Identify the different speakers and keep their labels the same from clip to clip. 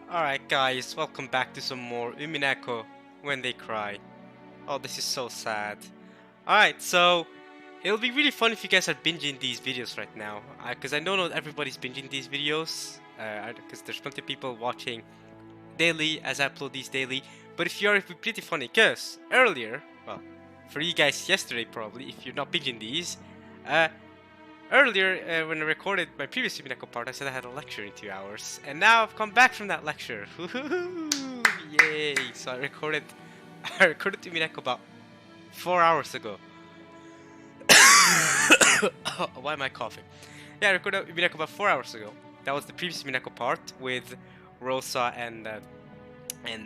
Speaker 1: Alright guys, welcome back to some more Umineko when they cry. Oh, this is so sad. Alright, so it'll be really fun if you guys are binging these videos right now. Because I know not everybody's binging these videos. Because there's plenty of people watching daily as I upload these daily. But if you are, it'll be pretty funny. Because earlier, well, for you guys yesterday probably, if you're not binging these, earlier, when I recorded my previous Umineko part, I said I had a lecture in 2 hours, and now I've come back from that lecture. Yay! So I recorded Umineko about 4 hours ago. Why am I coughing? Yeah, I recorded Umineko about 4 hours ago. That was the previous Umineko part with Rosa and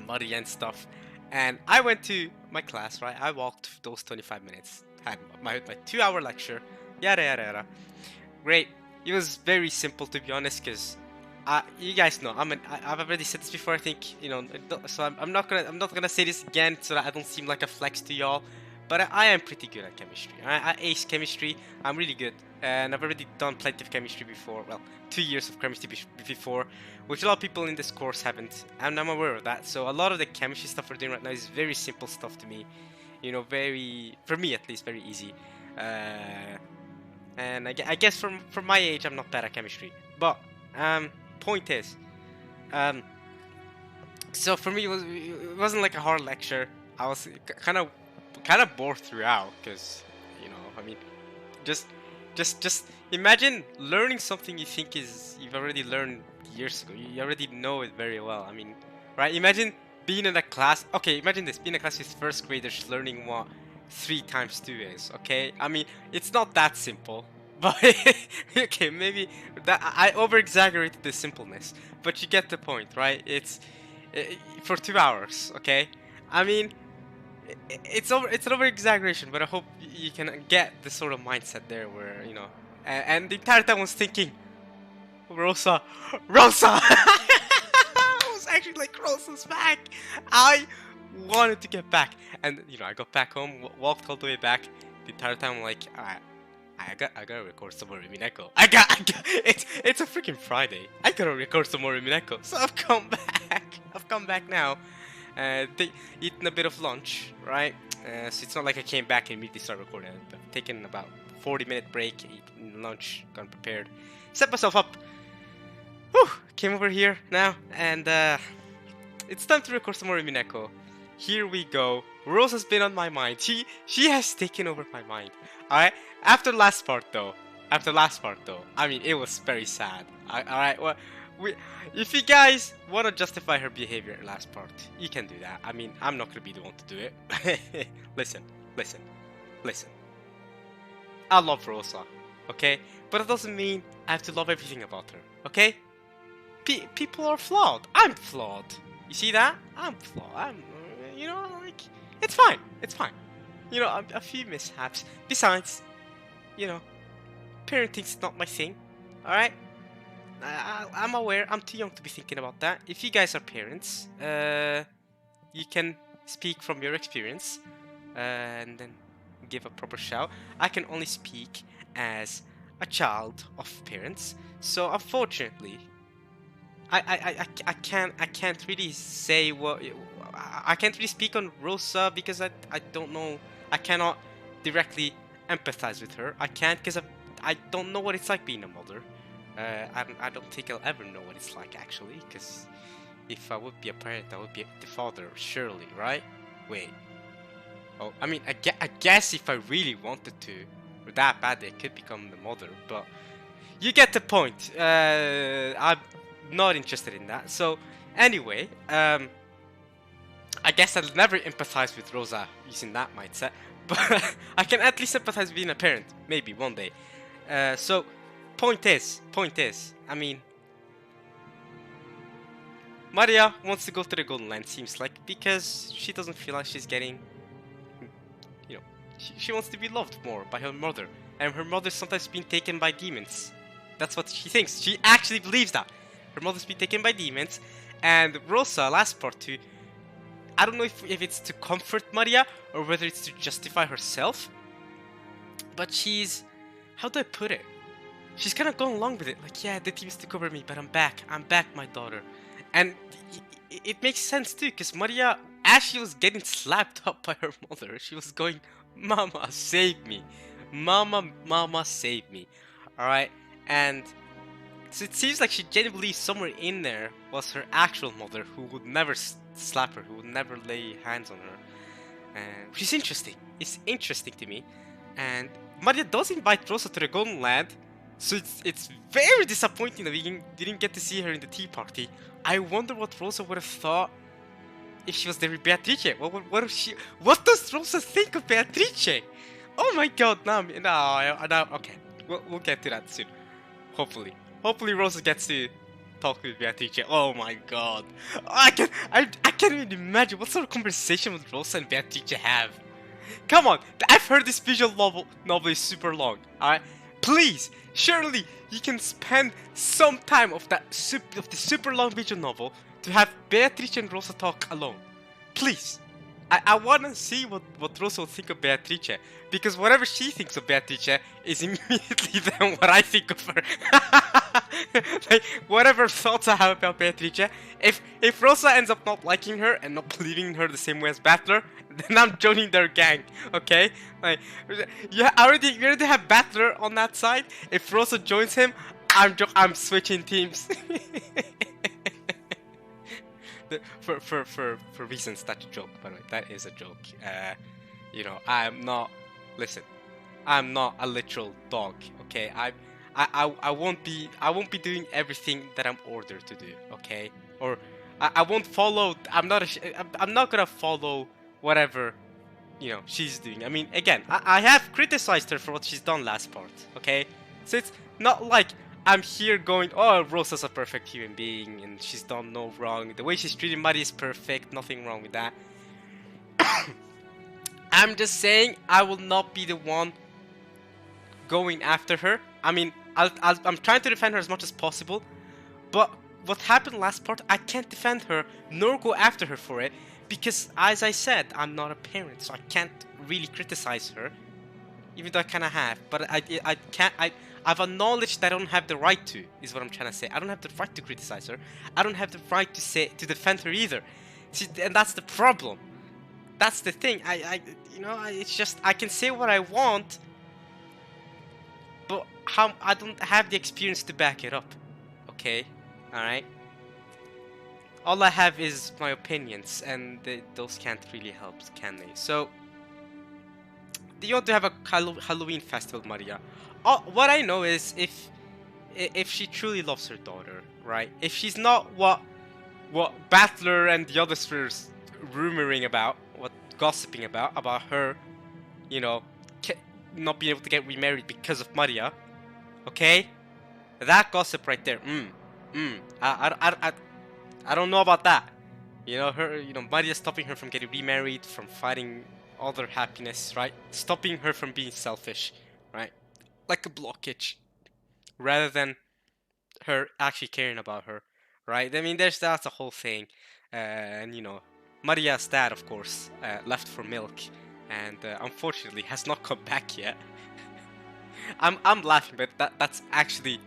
Speaker 1: Mari and stuff. And I went to my class, right? I walked those 25 minutes, had my 2-hour lecture, yada yada yada. Great. It was very simple, to be honest, because you guys know I've already said this before. I think you know, so I'm not gonna say this again so that I don't seem like a flex to y'all. But I am pretty good at chemistry. I ace chemistry. I'm really good, and I've already done plenty of chemistry before. Well, 2 years of chemistry before, which a lot of people in this course haven't, and I'm aware of that. So a lot of the chemistry stuff we're doing right now is very simple stuff to me. You know, for me at least, very easy. And I guess from my age, I'm not bad at chemistry. But point is, so for me, it wasn't like a hard lecture. I was kind of bored throughout, because you know, I mean, just imagine learning something you think you've already learned years ago. You already know it very well. I mean, right? Imagine being in a class. Okay, imagine this: being in a class with first graders learning what 3 times 2 is. Okay, I mean, it's not that simple, but okay, maybe that I over-exaggerated the simpleness, but you get the point, right? It's for 2 hours. Okay, I mean, it's an over-exaggeration, but I hope you can get the sort of mindset there where, you know, and the entire time I was thinking, Rosa. I was actually like, Rosa's back. I wanted to get back, and you know, I got back home, walked all the way back. The entire time I'm like, I gotta record some more Umineko. It's a freaking Friday. I gotta record some more Umineko. So I've come back now. Eaten a bit of lunch, right? So it's not like I came back and immediately started recording. I've taken about 40-minute break, eaten lunch, gotten prepared, set myself up. Whew, came over here now, and it's time to record some more Umineko. Here we go. Rosa's been on my mind. She has taken over my mind. Alright? After last part though, I mean, it was very sad. Alright, well, if you guys want to justify her behavior at last part, you can do that. I mean, I'm not gonna be the one to do it. Listen. I love Rosa, okay? But it doesn't mean I have to love everything about her, okay? People are flawed. I'm flawed. You see that? I'm flawed. You know, like, it's fine. You know, a few mishaps. Besides, you know, parenting's not my thing. Alright? I'm aware. I'm too young to be thinking about that. If you guys are parents, you can speak from your experience and then give a proper shout. I can only speak as a child of parents. So unfortunately, I can't really say what. I can't really speak on Rosa because I don't know. I cannot directly empathize with her. I can't because I don't know what it's like being a mother. I don't think I'll ever know what it's like, actually, because if I would be a parent, I would be the father, surely, right? Wait. Oh, I mean, I guess if I really wanted to, or that bad, I could become the mother, but you get the point. I'm not interested in that. So, anyway, I guess I'll never empathize with Rosa using that mindset, but I can at least empathize with being a parent, maybe one day. So, point is, I mean, Maria wants to go to the Golden Land, seems like, because she doesn't feel like she's getting, you know, she wants to be loved more by her mother, and her mother's sometimes been taken by demons. That's what she thinks. She actually believes that. Her mother's been taken by demons, and Rosa, last part 2, I don't know if it's to comfort Maria, or whether it's to justify herself, but she's, how do I put it? she's kind of going along with it. Like, yeah, the team's took over me, but I'm back. I'm back, my daughter. And it makes sense too, because Maria, as she was getting slapped up by her mother, she was going, "Mama, save me. Mama, mama, save me." Alright? And so it seems like she genuinely, somewhere in there, was her actual mother, who would never slap her, who would never lay hands on her. Which is interesting. It's interesting to me. And Maria does invite Rosa to the Golden Land, so it's very disappointing that we didn't get to see her in the tea party. I wonder what Rosa would have thought if she was there with Beatrice. What does Rosa think of Beatrice? Oh my god, no, okay. We'll get to that soon. Hopefully Rosa gets to talk with Beatrice. Oh my god. I can't even imagine what sort of conversation would Rosa and Beatrice have. Come on, I've heard this visual novel is super long. Alright? Please, surely you can spend some time of the super long visual novel to have Beatrice and Rosa talk alone. Please. I wanna see what Rosa will think of Beatrice, because whatever she thinks of Beatrice is immediately then what I think of her. Like, whatever thoughts I have about Beatrice, if Rosa ends up not liking her and not believing in her the same way as Battler, then I'm joining their gang, okay? Like, you already have Battler on that side. If Rosa joins him, I'm switching teams. For reasons, that's a joke, by the way. That is a joke. You know, I'm not a literal dog, okay? I won't be doing everything that I'm ordered to do, okay? Or I won't follow. I'm not gonna follow whatever, you know, she's doing. I mean, again, I have criticized her for what she's done last part, okay? So it's not like I'm here going, oh, Rosa's a perfect human being and she's done no wrong. The way she's treating Maddie is perfect, nothing wrong with that. I'm just saying I will not be the one going after her. I mean, I'm trying to defend her as much as possible, but what happened last part, I can't defend her nor go after her for it, because as I said, I'm not a parent, so I can't really criticize her, even though I kind of have. But I've acknowledged that I don't have the right to, is what I'm trying to say. I don't have the right to criticize her. I don't have the right to defend her either. See, and that's the problem. That's the thing. It's just, I can say what I want, but I don't have the experience to back it up. Okay? Alright? All I have is my opinions, and those can't really help, can they? So, do you want to have a Halloween festival, Maria? What I know is if she truly loves her daughter, right? If she's not what Battler and the others were rumoring about, gossiping about her, you know, not being able to get remarried because of Maria, okay? That gossip right there, I don't know about that. You know, Maria stopping her from getting remarried, from finding other happiness, right? Stopping her from being selfish, right? Like a blockage, rather than her actually caring about her, right? I mean, that's a whole thing, and you know, Maria's dad, of course, left for milk, and unfortunately has not come back yet. I'm laughing, but that's actually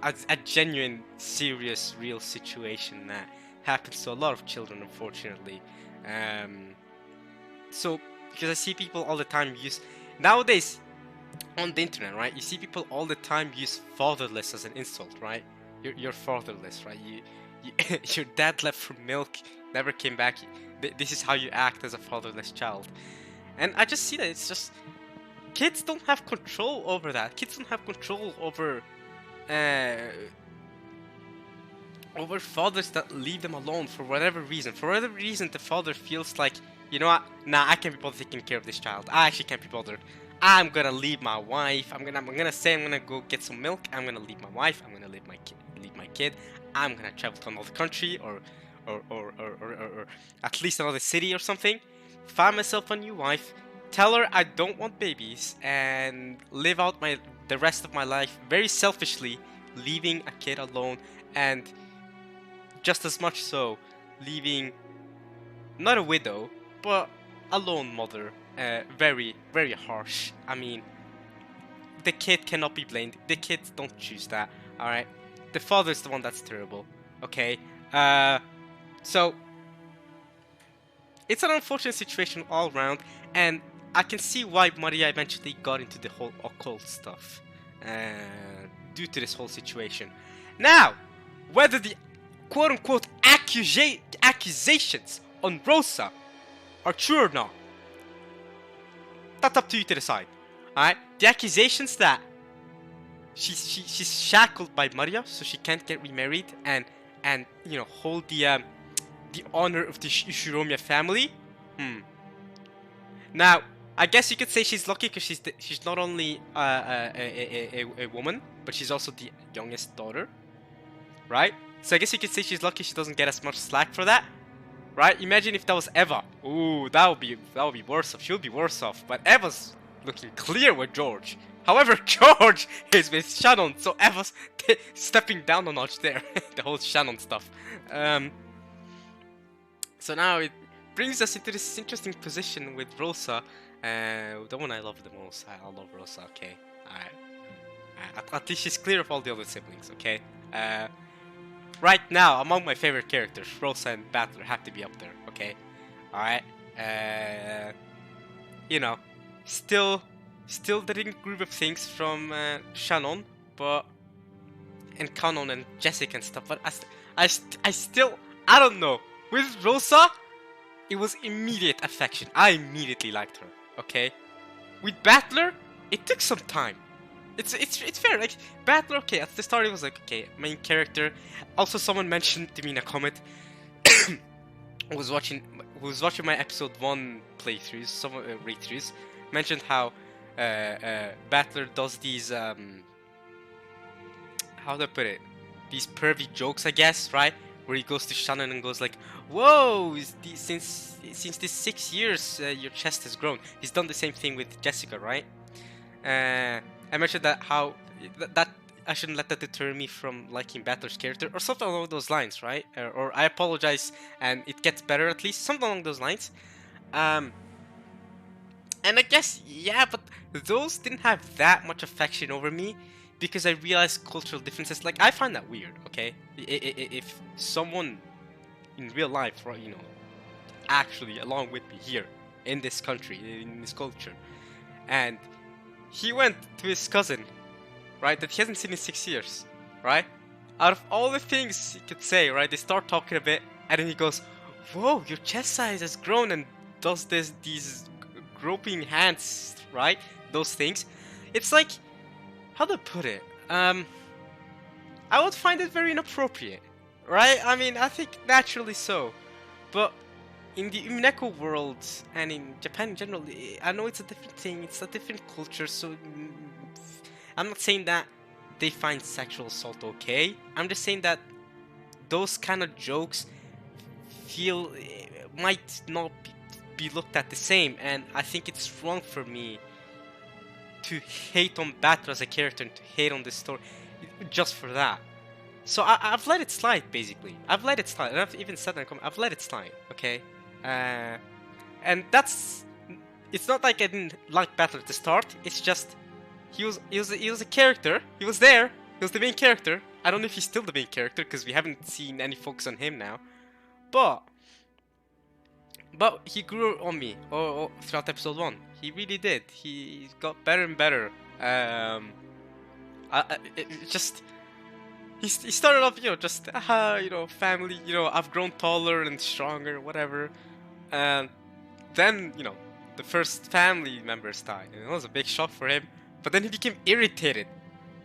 Speaker 1: a genuine, serious, real situation that happens to a lot of children, unfortunately. So, because I see people all the time nowadays on the internet, right? You see people all the time use fatherless as an insult, right? You're fatherless, right? Your dad left for milk, never came back. This is how you act as a fatherless child. And I just see that it's just, kids don't have control over that. Kids don't have control over fathers that leave them alone for whatever reason. For whatever reason, the father feels like, you know what? Nah, I can't be bothered taking care of this child. I actually can't be bothered. I'm gonna leave my wife. I'm gonna say I'm gonna go get some milk. I'm gonna leave my wife. I'm gonna leave my kid. I'm gonna travel to another country or at least another city or something. Find myself a new wife. Tell her I don't want babies and live out the rest of my life very selfishly, leaving a kid alone, and just as much so leaving not a widow but a lone mother. Very, very harsh. I mean, the kid cannot be blamed. The kids don't choose that. All right, the father is the one that's terrible. Okay, so it's an unfortunate situation all around, and I can see why Maria eventually got into the whole occult stuff due to this whole situation. Now, whether the quote-unquote accusations on Rosa are true or not, that's up to you to decide. Alright? The accusations that she's shackled by Maria, so she can't get remarried and you know, hold the honor of the Ishiromiya family. Now, I guess you could say she's lucky because she's not only a woman, but she's also the youngest daughter, right? So I guess you could say she's lucky she doesn't get as much slack for that, right? Imagine if that was Eva. Ooh, that would be worse off. She'll be worse off. But Eva's looking clear with George. However, George is with Shannon, so Eva's stepping down a notch there. The whole Shannon stuff. So now it brings us into this interesting position with Rosa. The one I love the most. I love Rosa, okay? Alright. At least she's clear of all the other siblings, okay? Right now, among my favorite characters, Rosa and Battler have to be up there, okay? Alright? You know, still the group of things from Shannon, but... and Kanon and Jessica and stuff, but I still, I don't know. With Rosa, it was immediate affection. I immediately liked her, okay? With Battler, it took some time. It's fair, like, Battler, okay, at the start it was like, okay, main character. Also, someone mentioned to me in a comment, who was watching my episode 1 playthroughs, some read-throughs, mentioned how Battler does these, how do I put it? These pervy jokes, I guess, right? Where he goes to Shannon and goes like, "Whoa! Since this 6 years, your chest has grown." He's done the same thing with Jessica, right? I mentioned that how that I shouldn't let that deter me from liking Battler's character, or something along those lines, right? Or I apologize and it gets better at least, something along those lines. And I guess, yeah, but those didn't have that much affection over me because I realized cultural differences. Like, I find that weird, okay? If someone in real life, right, you know, actually along with me here in this country, in this culture, and he went to his cousin, right, that he hasn't seen in 6 years, right? Out of all the things he could say, right, they start talking a bit, and then he goes, "Whoa, your chest size has grown," and does these groping hands, right? Those things. It's like, how to put it? I would find it very inappropriate, right? I mean, I think naturally so, but in the Umineko world and in Japan in general, I know it's a different thing. It's a different culture, so I'm not saying that they find sexual assault okay. I'm just saying that those kind of jokes might not be looked at the same, and I think it's wrong for me to hate on Battler as a character and to hate on this story just for that. So I've let it slide, basically. I've let it slide, and I've even said that in a comment. I've let it slide, okay? And it's not like I didn't like Battler at the start. It's just he was a character. He was there. He was the main character. I don't know if he's still the main character because we haven't seen any focus on him now. But he grew on me throughout episode 1. He really did. He got better and better. He started off, you know, just you know, family. You know, I've grown taller and stronger, whatever. And then, you know, the first family members died, and it was a big shock for him. But then he became irritated,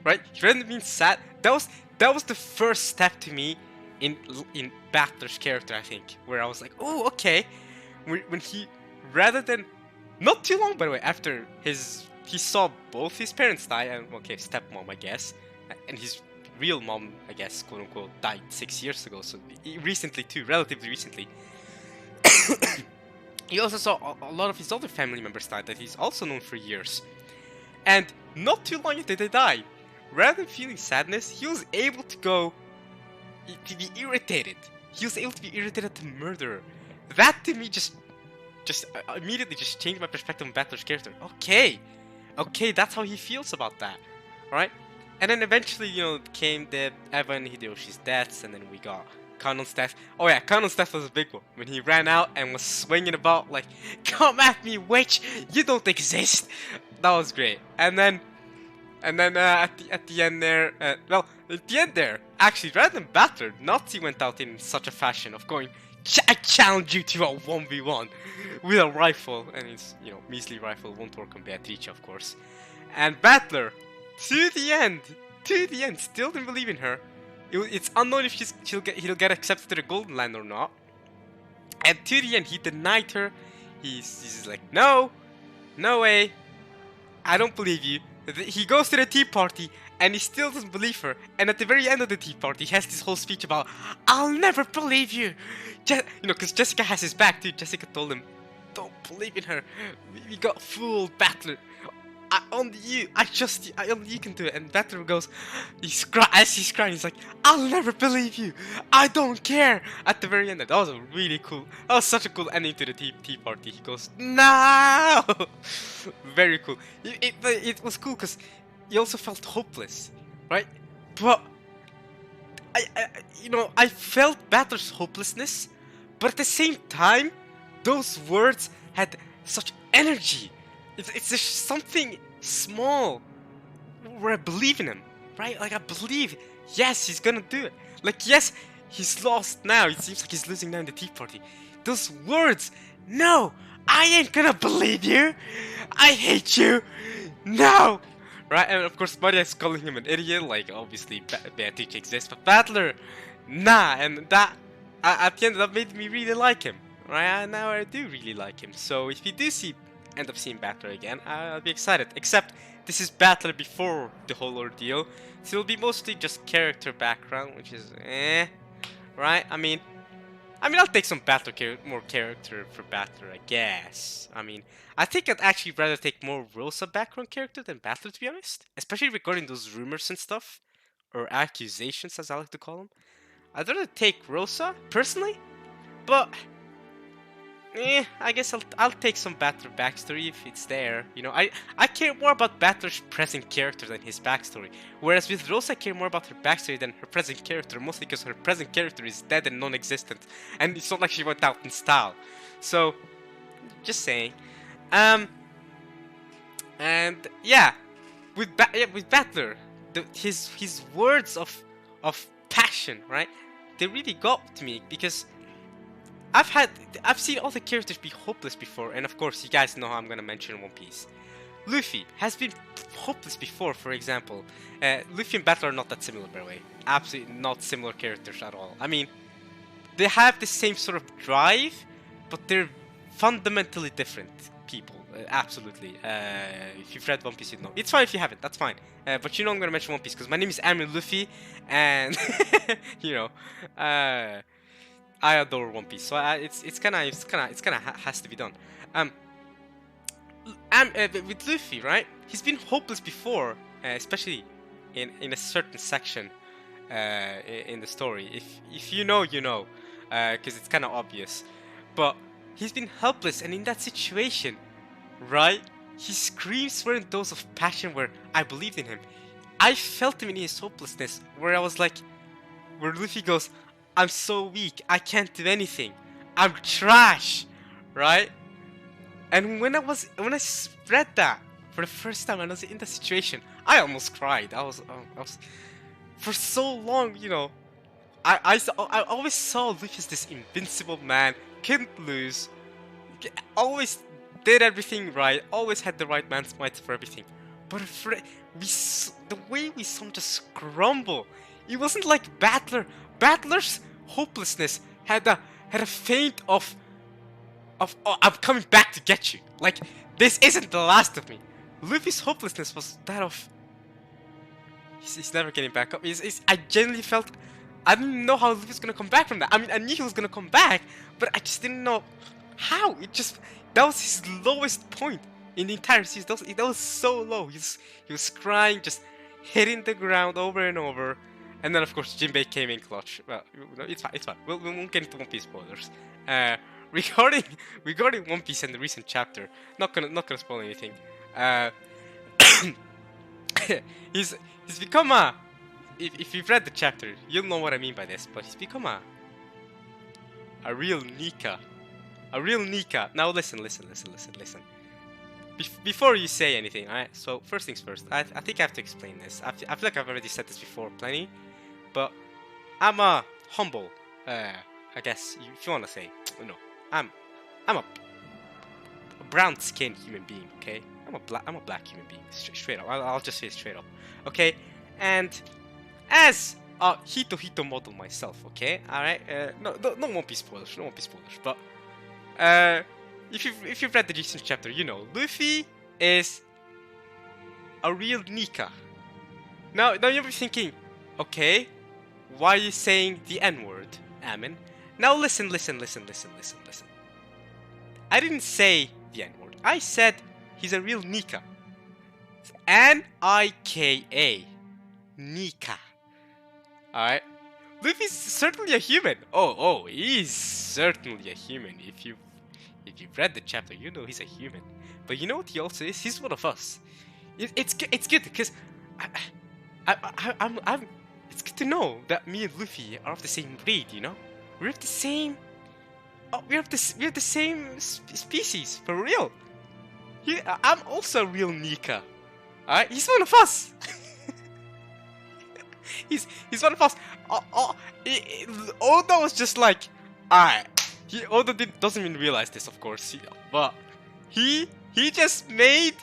Speaker 1: right? He rather than being sad, that was the first step to me in Battler's character, I think, where I was like, oh, okay. When he, rather than, not too long by the way, after he saw both his parents die, and okay, stepmom, I guess, and his real mom, I guess, quote unquote, died 6 years ago, so recently too, relatively recently. He also saw a lot of his other family members die that he's also known for years. And not too long after they died, rather than feeling sadness, he was able to be irritated. He was able to be irritated at the murderer. That to me just immediately just changed my perspective on Battler's character. Okay, Okay, that's how he feels about that, right? And then eventually, you know, came the Eva and Hideyoshi's deaths, and then we got Kanon's death. Oh yeah, Kanon's death was a big one. When he ran out and was swinging about like, "Come at me, witch! You don't exist!" That was great. And then at the end there, well, at the end there, actually, rather than Battler, Nazi went out in such a fashion of going, "I challenge you to a 1v1 with a rifle," and it's, you know, measly rifle won't work on Beatrice, of course. And Battler, to the end, still didn't believe in her. It's unknown if he'll get accepted to the Golden Land or not. And to the end, he denied her. He's like, no way, I don't believe you. He goes to the tea party and he still doesn't believe her. And at the very end of the tea party, he has this whole speech about, "I'll never believe you." You know, because Jessica has his back too. Jessica told him, "Don't believe in her. We got fooled, Battler. Only you. I trust you. Only you can do it." And Battler goes, as he's crying, he's like, "I'll never believe you. I don't care." At the very end, that was a really cool. That was such a cool ending to the tea party. He goes, "No." Very cool. It was cool because he also felt hopeless, right? But I felt Battler's hopelessness, but at the same time, those words had such energy. It's just something small where I believe in him, right? Like, I believe, yes, he's gonna do it. Like, yes, he's lost now. It seems like he's losing now in the tea party. Those words, "No, I ain't gonna believe you. I hate you. No." Right? And of course, Maria's calling him an idiot. Like, obviously, Beatrice exists, but Battler, nah. And that, at the end, that made me really like him. Right? Now I do really like him. So if you do end up seeing Battler again, I'll be excited. Except this is Battler before the whole ordeal, so it'll be mostly just character background, which is right? I mean, I'll take some more character for Battler, I guess. I think I'd actually rather take more Rosa background character than Battler, to be honest. Especially regarding those rumors and stuff, or accusations, as I like to call them. I'd rather take Rosa personally, but I guess I'll take some Battler backstory if it's there. You know, I care more about Battler's present character than his backstory. Whereas with Rosa, I care more about her backstory than her present character, mostly because her present character is dead and non-existent, and it's not like she went out in style. So, just saying. And yeah, with Battler, his words of passion, right? They really got to me because I've seen all the characters be hopeless before, and of course, you guys know how I'm gonna mention One Piece. Luffy has been hopeless before, for example. Luffy and Battler are not that similar, by the way. Absolutely not similar characters at all. I mean, they have the same sort of drive, but they're fundamentally different people. Absolutely. If you've read One Piece, you'd know. It's fine if you haven't, that's fine. But you know I'm gonna mention One Piece because my name is Amir Luffy, and you know, I adore One Piece, so it's kind of has to be done. With Luffy, right? He's been hopeless before, especially in a certain section in the story. If you know, you know, because it's kind of obvious. But he's been helpless, and in that situation, right? He screams for a dose of passion where I believed in him. I felt him in his hopelessness, where I was like, where Luffy goes, "I'm so weak, I can't do anything. I'm trash," right? And when I read that for the first time, and I was in that situation, I almost cried. I was for so long, you know. I always saw Luffy as this invincible man, couldn't lose, always did everything right, always had the right man's might for everything. But the way we saw him just crumble, it wasn't like Battler. Battler's hopelessness had a feint of "Oh, I'm coming back to get you. Like, this isn't the last of me." Luffy's hopelessness was that of he's never getting back up. I genuinely felt I didn't know how Luffy was gonna come back from that. I mean, I knew he was gonna come back, but I just didn't know how. That was his lowest point in the entire season. That was so low. He was crying, just hitting the ground over and over. And then, of course, Jinbei came in clutch. Well, it's fine. We won't get into One Piece spoilers. Regarding One Piece and the recent chapter, not gonna spoil anything. he's become a. If you've read the chapter, you'll know what I mean by this. But he's become a real Nika. A real Nika. Now listen. Before you say anything, alright? So first things first. I think I have to explain this. I feel like I've already said this before, plenty. But I'm a humble. I guess if you wanna say, no, I'm a brown-skinned human being. Okay, I'm a black human being. Straight up. I'll just say it straight up. Okay, and as a Hito model myself. Okay, all right. No, won't be spoilers. No, won't be spoilers. But if you've read the recent chapter, you know Luffy is a real Nika. Now you'll be thinking, okay, why are you saying the N-word, Amin? Now listen. I didn't say the N-word. I said he's a real Nika. It's N-I-K-A. Nika. Alright? Luffy's certainly a human. Oh, he's certainly a human. If you've read the chapter, you know he's a human. But you know what he also is? He's one of us. It's good because I'm it's good to know that me and Luffy are of the same breed, you know? We're of the same. Oh, we're of the same species, for real. I'm also a real Nika. Alright? He's one of us. he's one of us. Oda was just like, alright. Oda doesn't even realize this, of course. But he just made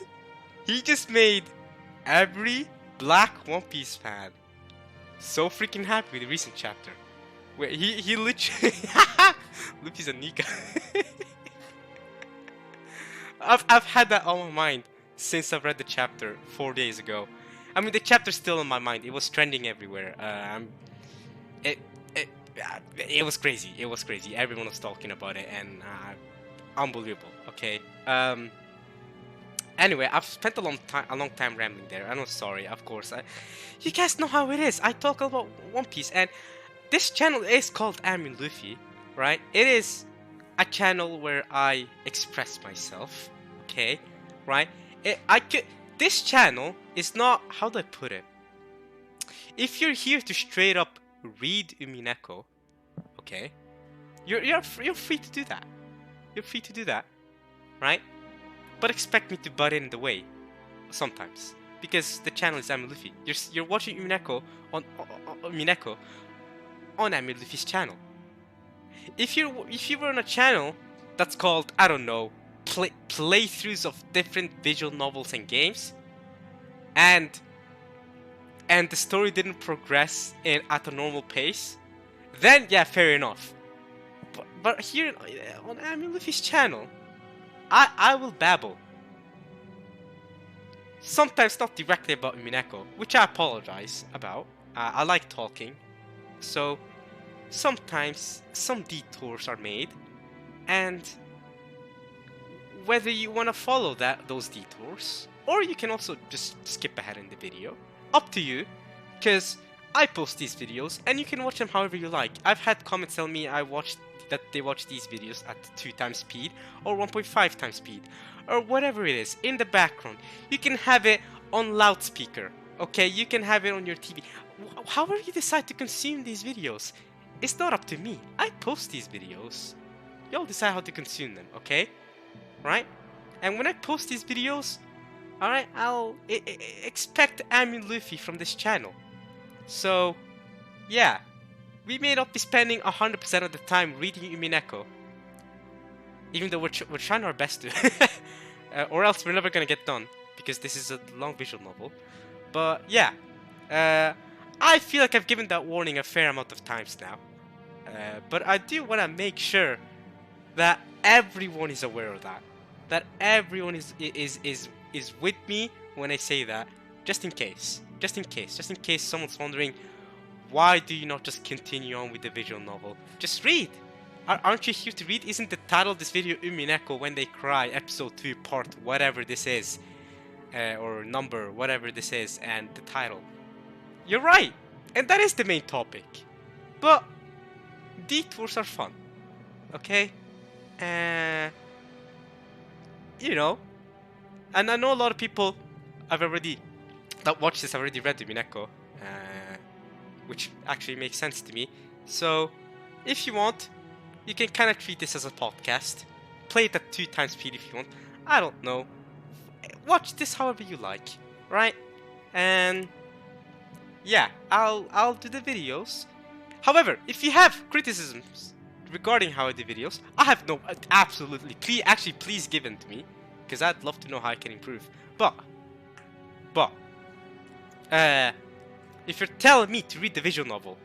Speaker 1: every black One Piece fan so freaking happy with the recent chapter. Where he literally Luffy's a Nika. I've had that on my mind since I've read the chapter 4 days ago. I mean, the chapter's still in my mind. It was trending everywhere. It was crazy. It was crazy. Everyone was talking about it, and unbelievable. Okay. Anyway, I've spent a long time rambling there. I'm sorry. Of course, you guys know how it is. I talk about One Piece, and this channel is called Amin Luffy, right? It is a channel where I express myself. Okay, right? This channel is not, how do I put it? If you're here to straight up read Umineko, okay, you're free to do that. You're free to do that, right? But expect me to butt in the way sometimes, because the channel is Amin Luffy. You're watching Umineko on Amin Luffy's channel. If you were on a channel that's called, I don't know, playthroughs of different visual novels and games, and the story didn't progress at a normal pace, then yeah, fair enough. But here on Amin Luffy's channel, I will babble. Sometimes not directly about Umineko, which I apologize about. I like talking, so sometimes some detours are made, and whether you want to follow those detours, or you can also just skip ahead in the video, up to you, because I post these videos and you can watch them however you like. I've had comments tell me that they watch these videos at 2 times speed or 1.5 times speed or whatever it is in the background. You can have it on loudspeaker, okay? You can have it on your TV. However you decide to consume these videos, it's not up to me. I post these videos. Y'all decide how to consume them, okay? Right? And when I post these videos, alright, I'll expect Amin Luffy from this channel. So, yeah, we may not be spending 100% of the time reading Umineko, even though we're trying our best to, or else we're never gonna get done, because this is a long visual novel. But yeah, I feel like I've given that warning a fair amount of times now, but I do want to make sure that everyone is aware of that everyone is with me when I say that, just in case someone's wondering, why do you not just continue on with the visual novel? Just read. Aren't you here to read? Isn't the title of this video Umineko When They Cry, episode 2, part whatever this is, or number whatever this is, and the title? You're right, and that is the main topic. But detours are fun, okay? You know, and I know a lot of people I've already that watched this. I've already read Umineko, which actually makes sense to me. So, if you want, you can kind of treat this as a podcast. Play it at 2 times speed if you want. I don't know. Watch this however you like, right? And yeah, I'll do the videos. However, if you have criticisms regarding how I do videos, I have no absolutely. Please give them to me, because I'd love to know how I can improve. But if you're telling me to read the visual novel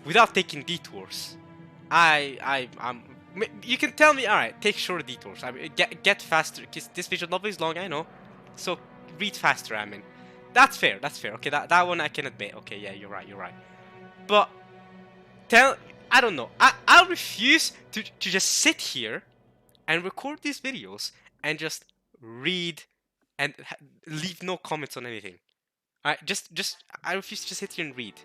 Speaker 1: without taking detours, I'm. You can tell me, all right, take shorter detours. I mean, get faster. Cause this visual novel is long, I know. So read faster. I mean, that's fair. That's fair. Okay, that one I can admit. Okay, yeah, you're right. You're right. But I don't know. I'll refuse to just sit here and record these videos and just read and leave no comments on anything. Alright, I refuse to just sit here and read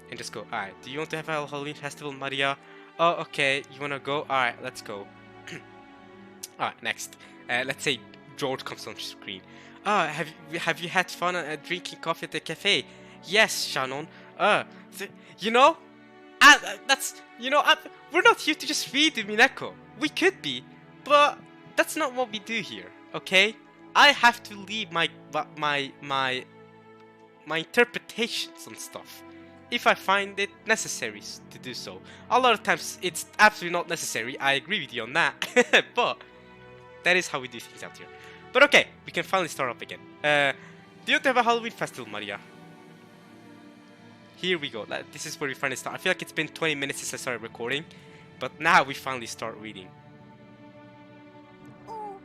Speaker 1: and just go. Alright, do you want to have a Halloween festival, Maria? Oh, okay. You wanna go? Alright, let's go. Alright, next. Let's say George comes on screen. Have you had fun drinking coffee at the cafe? Yes, Shannon. You know, that's we're not here to just read Umineko. We could be, but that's not what we do here. Okay, I have to leave my interpretations on stuff if I find it necessary to do so. A lot of times it's absolutely not necessary. I agree with you on that, but that is how we do things out here. But okay, we can finally start up again. Do you want to have a Halloween festival, Maria? Here we go. This is where we finally start. I feel like it's been 20 minutes since I started recording, but now we finally start reading.
Speaker 2: Oh.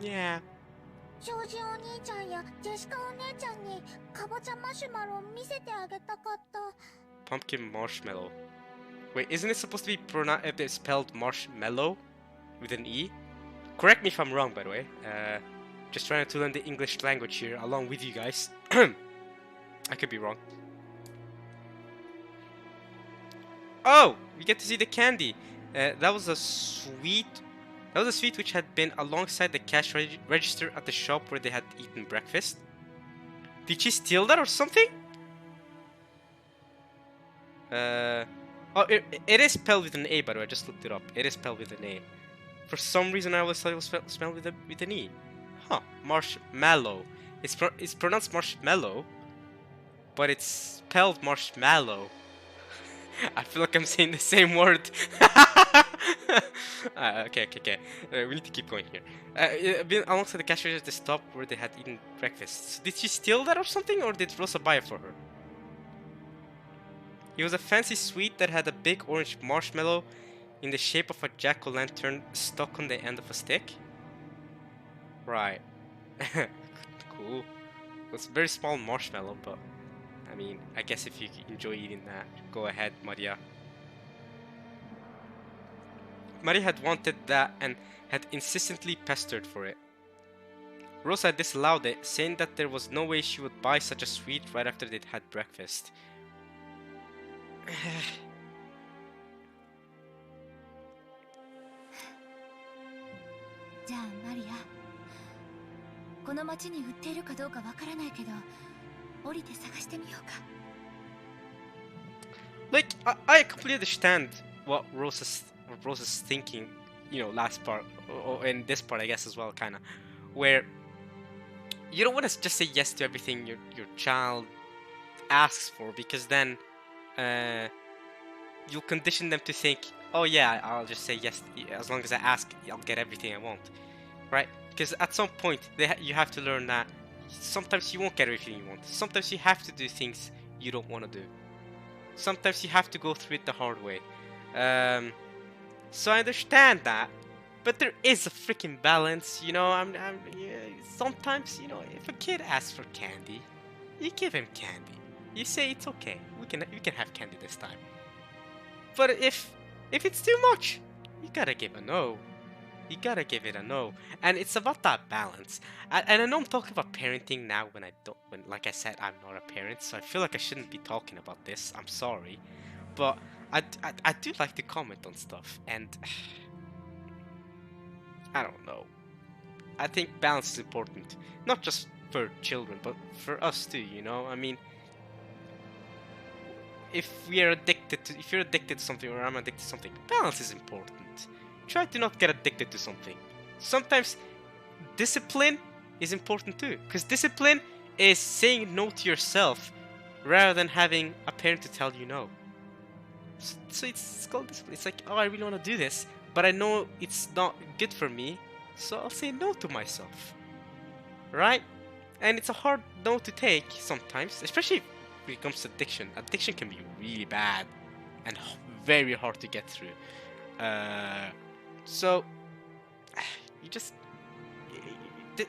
Speaker 1: Yeah. Pumpkin marshmallow. Wait, isn't it supposed to be spelled marshmallow with an E? Correct me if I'm wrong, by the way. Just trying to learn the English language here along with you guys. I could be wrong. Oh, we get to see the candy. That was a sweet which had been alongside the cash register at the shop where they had eaten breakfast. Did she steal that or something? Oh, it is spelled with an A, by the way. I just looked it up. It is spelled with an A. For some reason, I always thought it was spelled with an E. Huh? Marshmallow. It's pronounced marshmallow, but it's spelled marshmallow. I feel like I'm saying the same word. Okay. We need to keep going here. Been alongside the cashier at the stop where they had eaten breakfast. So did she steal that or something, or did Rosa buy it for her? It was a fancy sweet that had a big orange marshmallow in the shape of a jack-o'-lantern stuck on the end of a stick. Right. Cool. It's a very small marshmallow, but I mean, I guess if you enjoy eating that, go ahead, Maria. Maria had wanted that and had insistently pestered for it. Rosa disallowed it, saying that there was no way she would buy such a sweet right after they'd had breakfast. Like, I completely understand what Rosa's thinking, last part, or in this part, I guess, as well, kind of, where you don't want to just say yes to everything your child asks for, because then you'll condition them to think, oh yeah, I'll just say yes, as long as I ask, I'll get everything I want, right? Because at some point, you have to learn that sometimes you won't get everything you want. Sometimes you have to do things you don't want to do. Sometimes you have to go through it the hard way. So I understand that, but there is a freaking balance, sometimes, if a kid asks for candy, you give him candy. You say it's okay. You can have candy this time. But if it's too much, you gotta give a no. You gotta give it a no. And it's about that balance. And I know I'm talking about parenting now when like I said, I'm not a parent, so I feel like I shouldn't be talking about this. I'm sorry. But I do like to comment on stuff, and I don't know. I think balance is important. Not just per children, but for us too, you know? I mean, if you're addicted to something, or I'm addicted to something, balance is important. Try to not get addicted to something. Sometimes discipline is important too, because discipline is saying no to yourself rather than having a parent to tell you no. So it's called discipline. It's like, oh, I really want to do this, but I know it's not good for me, so I'll say no to myself. Right? And it's a hard no to take sometimes, especially when it comes to addiction. Addiction can be really bad and very hard to get through. So you just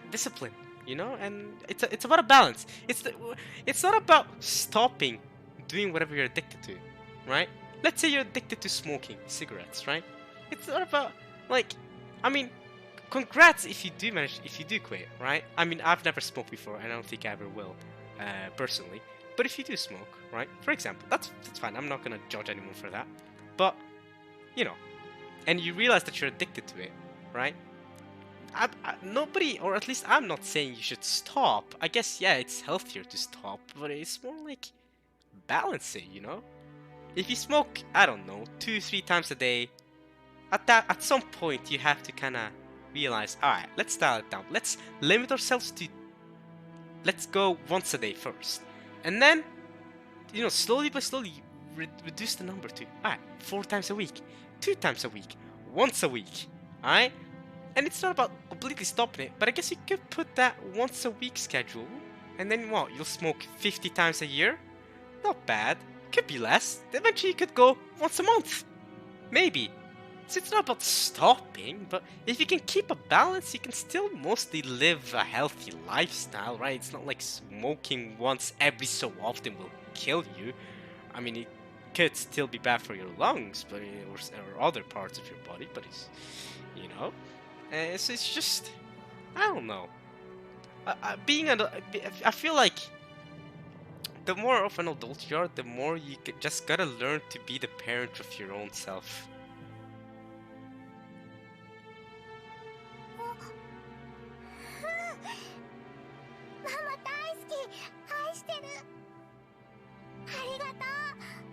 Speaker 1: discipline, you know, and it's about a balance. It's not about stopping doing whatever you're addicted to, right? Let's say you're addicted to smoking cigarettes, right? It's not about, like, I mean, congrats if you do quit, right? I mean, I've never smoked before, and I don't think I ever will, personally. But if you do smoke, right? For example, that's fine. I'm not gonna judge anyone for that. But you know, and you realize that you're addicted to it, right? Nobody, or at least I'm not saying you should stop. I guess, yeah, it's healthier to stop, but it's more like balance it, you know? If you smoke, I don't know, 2-3 times a day, at some point you have to kind of realize, alright, let's dial it down. Let's limit ourselves to, let's go once a day first. And then, you know, slowly by slowly reduce the number to, alright, 4 times a week, 2 times a week, once a week, alright? And it's not about completely stopping it, but I guess you could put that once a week schedule, and then what, you'll smoke 50 times a year? Not bad. Could be less. Eventually you could go once a month. Maybe. So it's not about stopping, but if you can keep a balance, you can still mostly live a healthy lifestyle, right? It's not like smoking once every so often will kill you. I mean, it could still be bad for your lungs, but or other parts of your body, but it's, you know, so it's just, I don't know. I feel like the more of an adult you are, the more you just gotta learn to be the parent of your own self.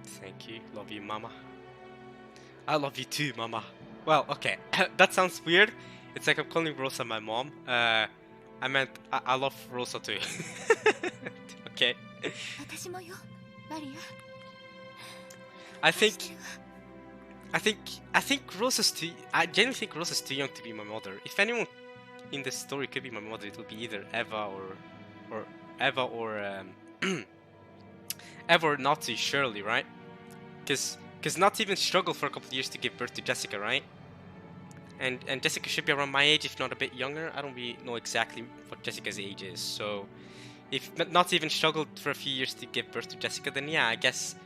Speaker 1: Thank you. Love you, Mama. I love you too, Mama. Well, okay. That sounds weird. It's like I'm calling Rosa my mom. I meant I love Rosa too. Okay. I think Rosa's too. I genuinely think Rosa's too young to be my mother. If anyone in this story could be my mother, it would be either Eva or Eva or Eva or Nazi Shirley, right? Because Nazi even struggled for a couple of years to give birth to Jessica, right? And Jessica should be around my age, if not a bit younger. I don't really know exactly what Jessica's age is, so if Nazi even struggled for a few years to give birth to Jessica, then yeah, I guess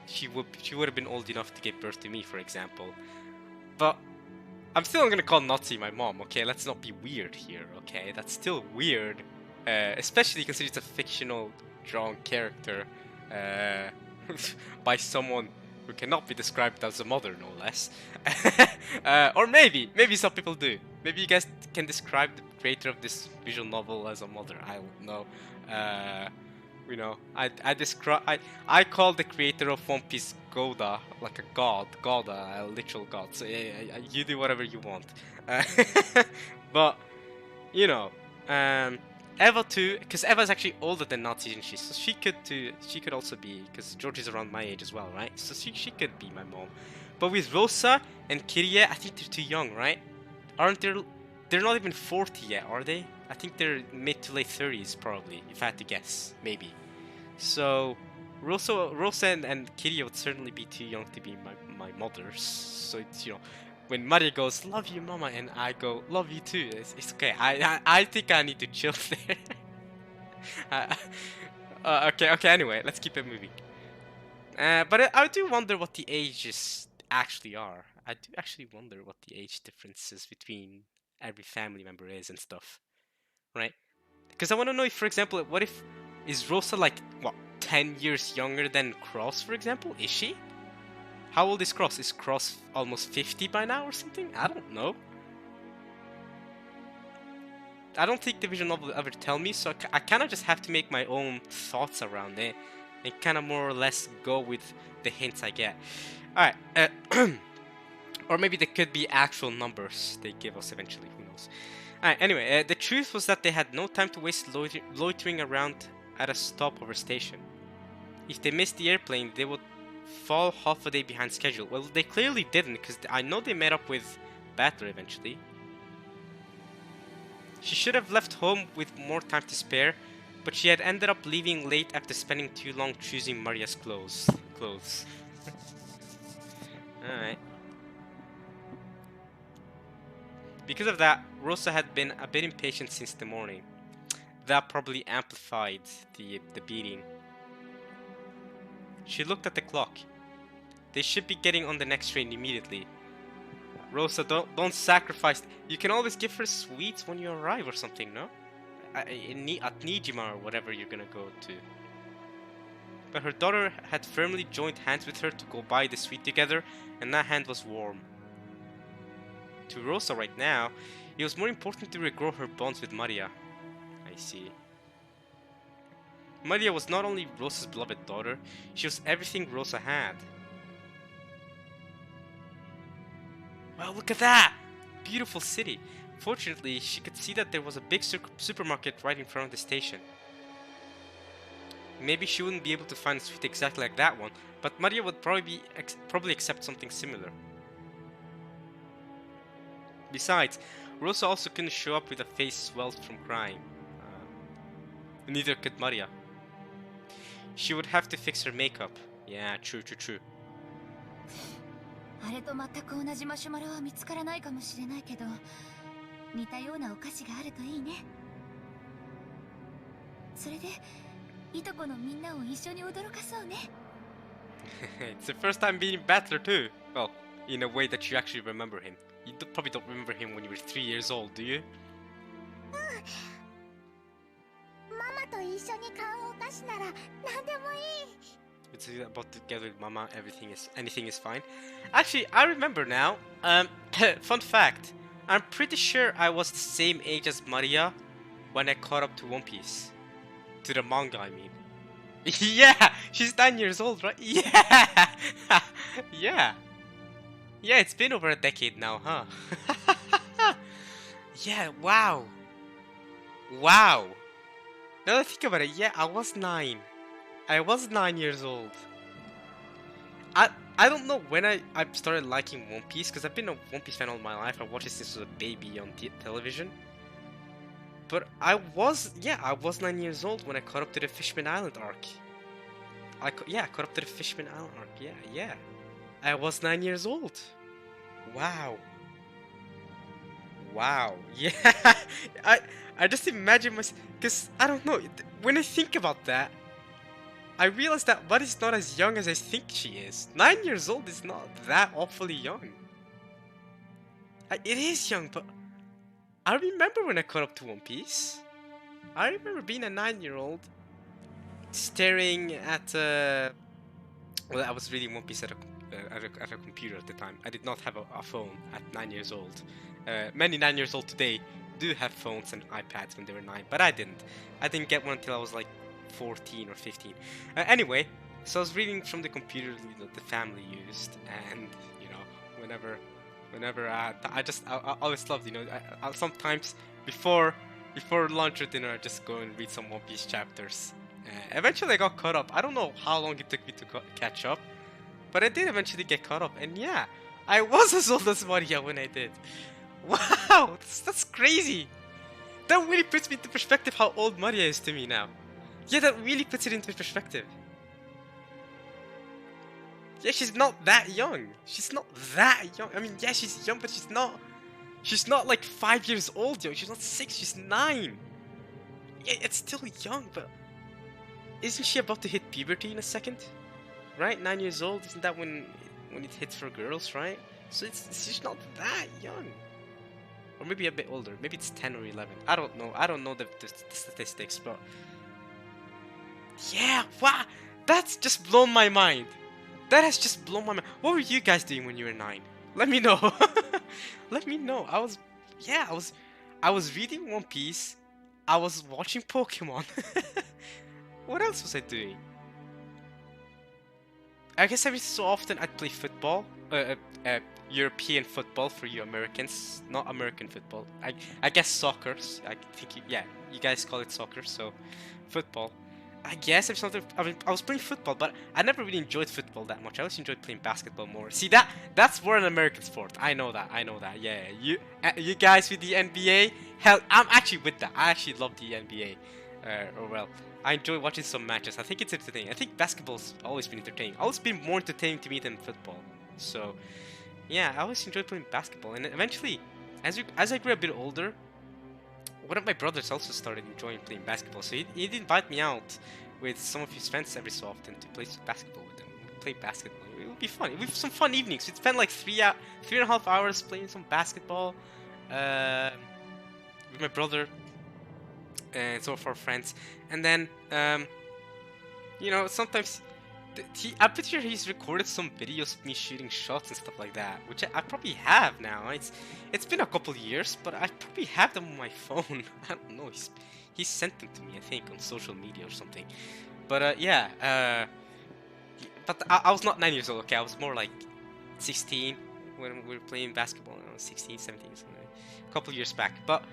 Speaker 1: she would have been old enough to give birth to me, for example. But I'm still gonna call Nazi my mom, okay? Let's not be weird here, okay? That's still weird, especially considering it's a fictional drawn character by someone who cannot be described as a mother, no less. Or maybe some people do. Maybe you guys can describe the creator of this visual novel as a mother. I don't know. You know, I call the creator of One Piece Goda, like a god, a literal god. So you do whatever you want. But you know, Eva too, because Eva's actually older than Nazi, isn't she? So she could also be, because George is around my age as well, right? So she could be my mom. But with Rosa and Kirie, I think they're too young, right? Aren't they? They're not even 40 yet, are they? I think they're mid to late 30s, probably, if I had to guess, maybe. So Rosa and Kirie would certainly be too young to be my mothers. So it's, you know, when Maria goes, "Love you, Mama," and I go, "Love you too," it's okay. I think I need to chill there. Okay. Anyway, let's keep it moving. But I do wonder what the ages actually are. I do actually wonder what the age differences between every family member is and stuff, right? Because I want to know if, for example, what if is Rosa like 10 years younger than Cross, for example? Is she? How old is Cross? Is Cross almost 50 by now or something? I don't know. I don't think the visual novel will ever tell me, so I kind of just have to make my own thoughts around it and kind of more or less go with the hints I get. Alright, or maybe they could be actual numbers they give us eventually, who knows. Alright, anyway, the truth was that they had no time to waste loitering around at a stopover station. If they missed the airplane, they would fall half a day behind schedule. Well, they clearly didn't, because I know they met up with Battler eventually. She should have left home with more time to spare, but she had ended up leaving late after spending too long choosing Maria's clothes. Alright. Because of that, Rosa had been a bit impatient since the morning. That probably amplified the beating. She looked at the clock. They should be getting on the next train immediately. Rosa, don't sacrifice. You can always give her sweets when you arrive or something, no? At Nijima or whatever you're gonna go to. But her daughter had firmly joined hands with her to go buy the sweet together, and that hand was warm. To Rosa right now, it was more important to regrow her bonds with Maria. I see. Maria was not only Rosa's beloved daughter, she was everything Rosa had. Wow, look at that! Beautiful city. Fortunately, she could see that there was a big supermarket right in front of the station. Maybe she wouldn't be able to find a sweet exactly like that one, but Maria would probably accept something similar. Besides, Rosa also couldn't show up with a face swelled from crying. Neither could Maria. She would have to fix her makeup. Yeah, true.
Speaker 2: あれと全く同じマシュマロは見つからないかもしれないけど、似たようなお菓子があるといいね。それで、いとこのみんなを一緒に驚かそうね。
Speaker 1: It's the first time being Battler too. Well, in a way that you actually remember him. You probably don't remember him when you were 3 years old, do you?
Speaker 2: ママと一緒に買うお菓子なら何でもいい。
Speaker 1: It's about to get with Mama. Anything is fine. Actually, I remember now. Fun fact: I'm pretty sure I was the same age as Maria when I caught up to One Piece, to the manga. I mean, yeah, she's 9 years old, right? Yeah, yeah. It's been over a decade now, huh? Yeah. Wow. Now that I think about it, yeah, I was 9. I was 9 years old. I don't know when I started liking One Piece, because I've been a One Piece fan all my life. I watched it since I was a baby on television. But I was 9 years old when I caught up to the Fishman Island arc. I caught up to the Fishman Island arc. Yeah. I was 9 years old. Wow. Yeah. I just imagine myself, because I don't know, when I think about that, I realized that Buddy's not as young as I think she is. 9 years old is not that awfully young. It is young, but I remember when I caught up to One Piece. I remember being a 9-year-old staring at well, I was reading One Piece at a computer at the time. I did not have a phone at 9 years old. Many 9 years old today do have phones and iPads when they were 9, but I didn't. I didn't get one until I was like 14 or 15. Anyway, so I was reading from the computer that the family used, and you know, whenever I always loved, you know, I sometimes before lunch or dinner I just go and read some One Piece chapters. Eventually I got caught up. I don't know how long it took me to catch up, but I did eventually get caught up, and yeah, I was as old as Maria when I did. Wow, that's crazy. That really puts me into perspective how old Maria is to me now. Yeah, that really puts it into perspective. Yeah, she's not that young. I mean, yeah, she's young, but she's not like 5 years old, yo. She's not 6, she's 9. Yeah, it's still young, but isn't she about to hit puberty in a second? Right? 9 years old, isn't that when it hits for girls, right? So she's not that young. Or maybe a bit older. Maybe it's 10 or 11. I don't know the statistics, but yeah, wow, that's just blown my mind. That has just blown my mind. What were you guys doing when you were 9? Let me know. Let me know. I was reading One Piece. I was watching Pokemon. What else was I doing? I guess every so often I'd play football. European football for you Americans, not American football. I guess soccer. I think you guys call it soccer, so football. I guess if something. I mean, I was playing football, but I never really enjoyed football that much. I always enjoyed playing basketball more. See that's more an American sport. I know that. Yeah, you guys with the NBA. Hell, I'm actually with that. I actually love the NBA. I enjoy watching some matches. I think it's entertaining. I think basketball's always been entertaining. Always been more entertaining to me than football. So, yeah, I always enjoyed playing basketball. And eventually, as I grew a bit older, one of my brothers also started enjoying playing basketball. So he'd invite me out with some of his friends every so often to play basketball with them. We'd play basketball. It would be fun. We'd have some fun evenings. We'd spend like 3.5 hours playing some basketball with my brother and some of our friends. And then, sometimes I'm pretty sure he's recorded some videos of me shooting shots and stuff like that, which I probably have now. It's been a couple years, but I probably have them on my phone. I don't know. He sent them to me, I think, on social media or something. But but I was not 9 years old. Okay, I was more like 16 when we were playing basketball. I was 16, 17, something. A couple years back. But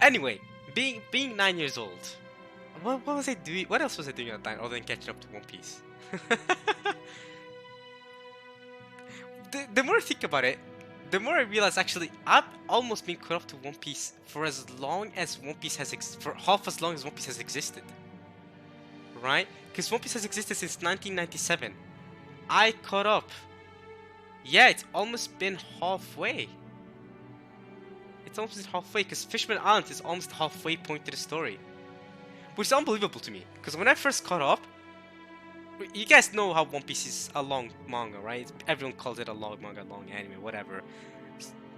Speaker 1: anyway, being 9 years old. What was I doing? What else was I doing at the time other than catching up to One Piece? the more I think about it, the more I realize actually I've almost been caught up to One Piece for as long as One Piece has for half as long as One Piece has existed. Right? Because One Piece has existed since 1997. I caught up. Yeah, it's almost been halfway. It's almost been halfway because Fishman Island is almost halfway point to the story. Which is unbelievable to me, because when I first caught up, you guys know how One Piece is a long manga, right? Everyone calls it a long manga, long anime, whatever.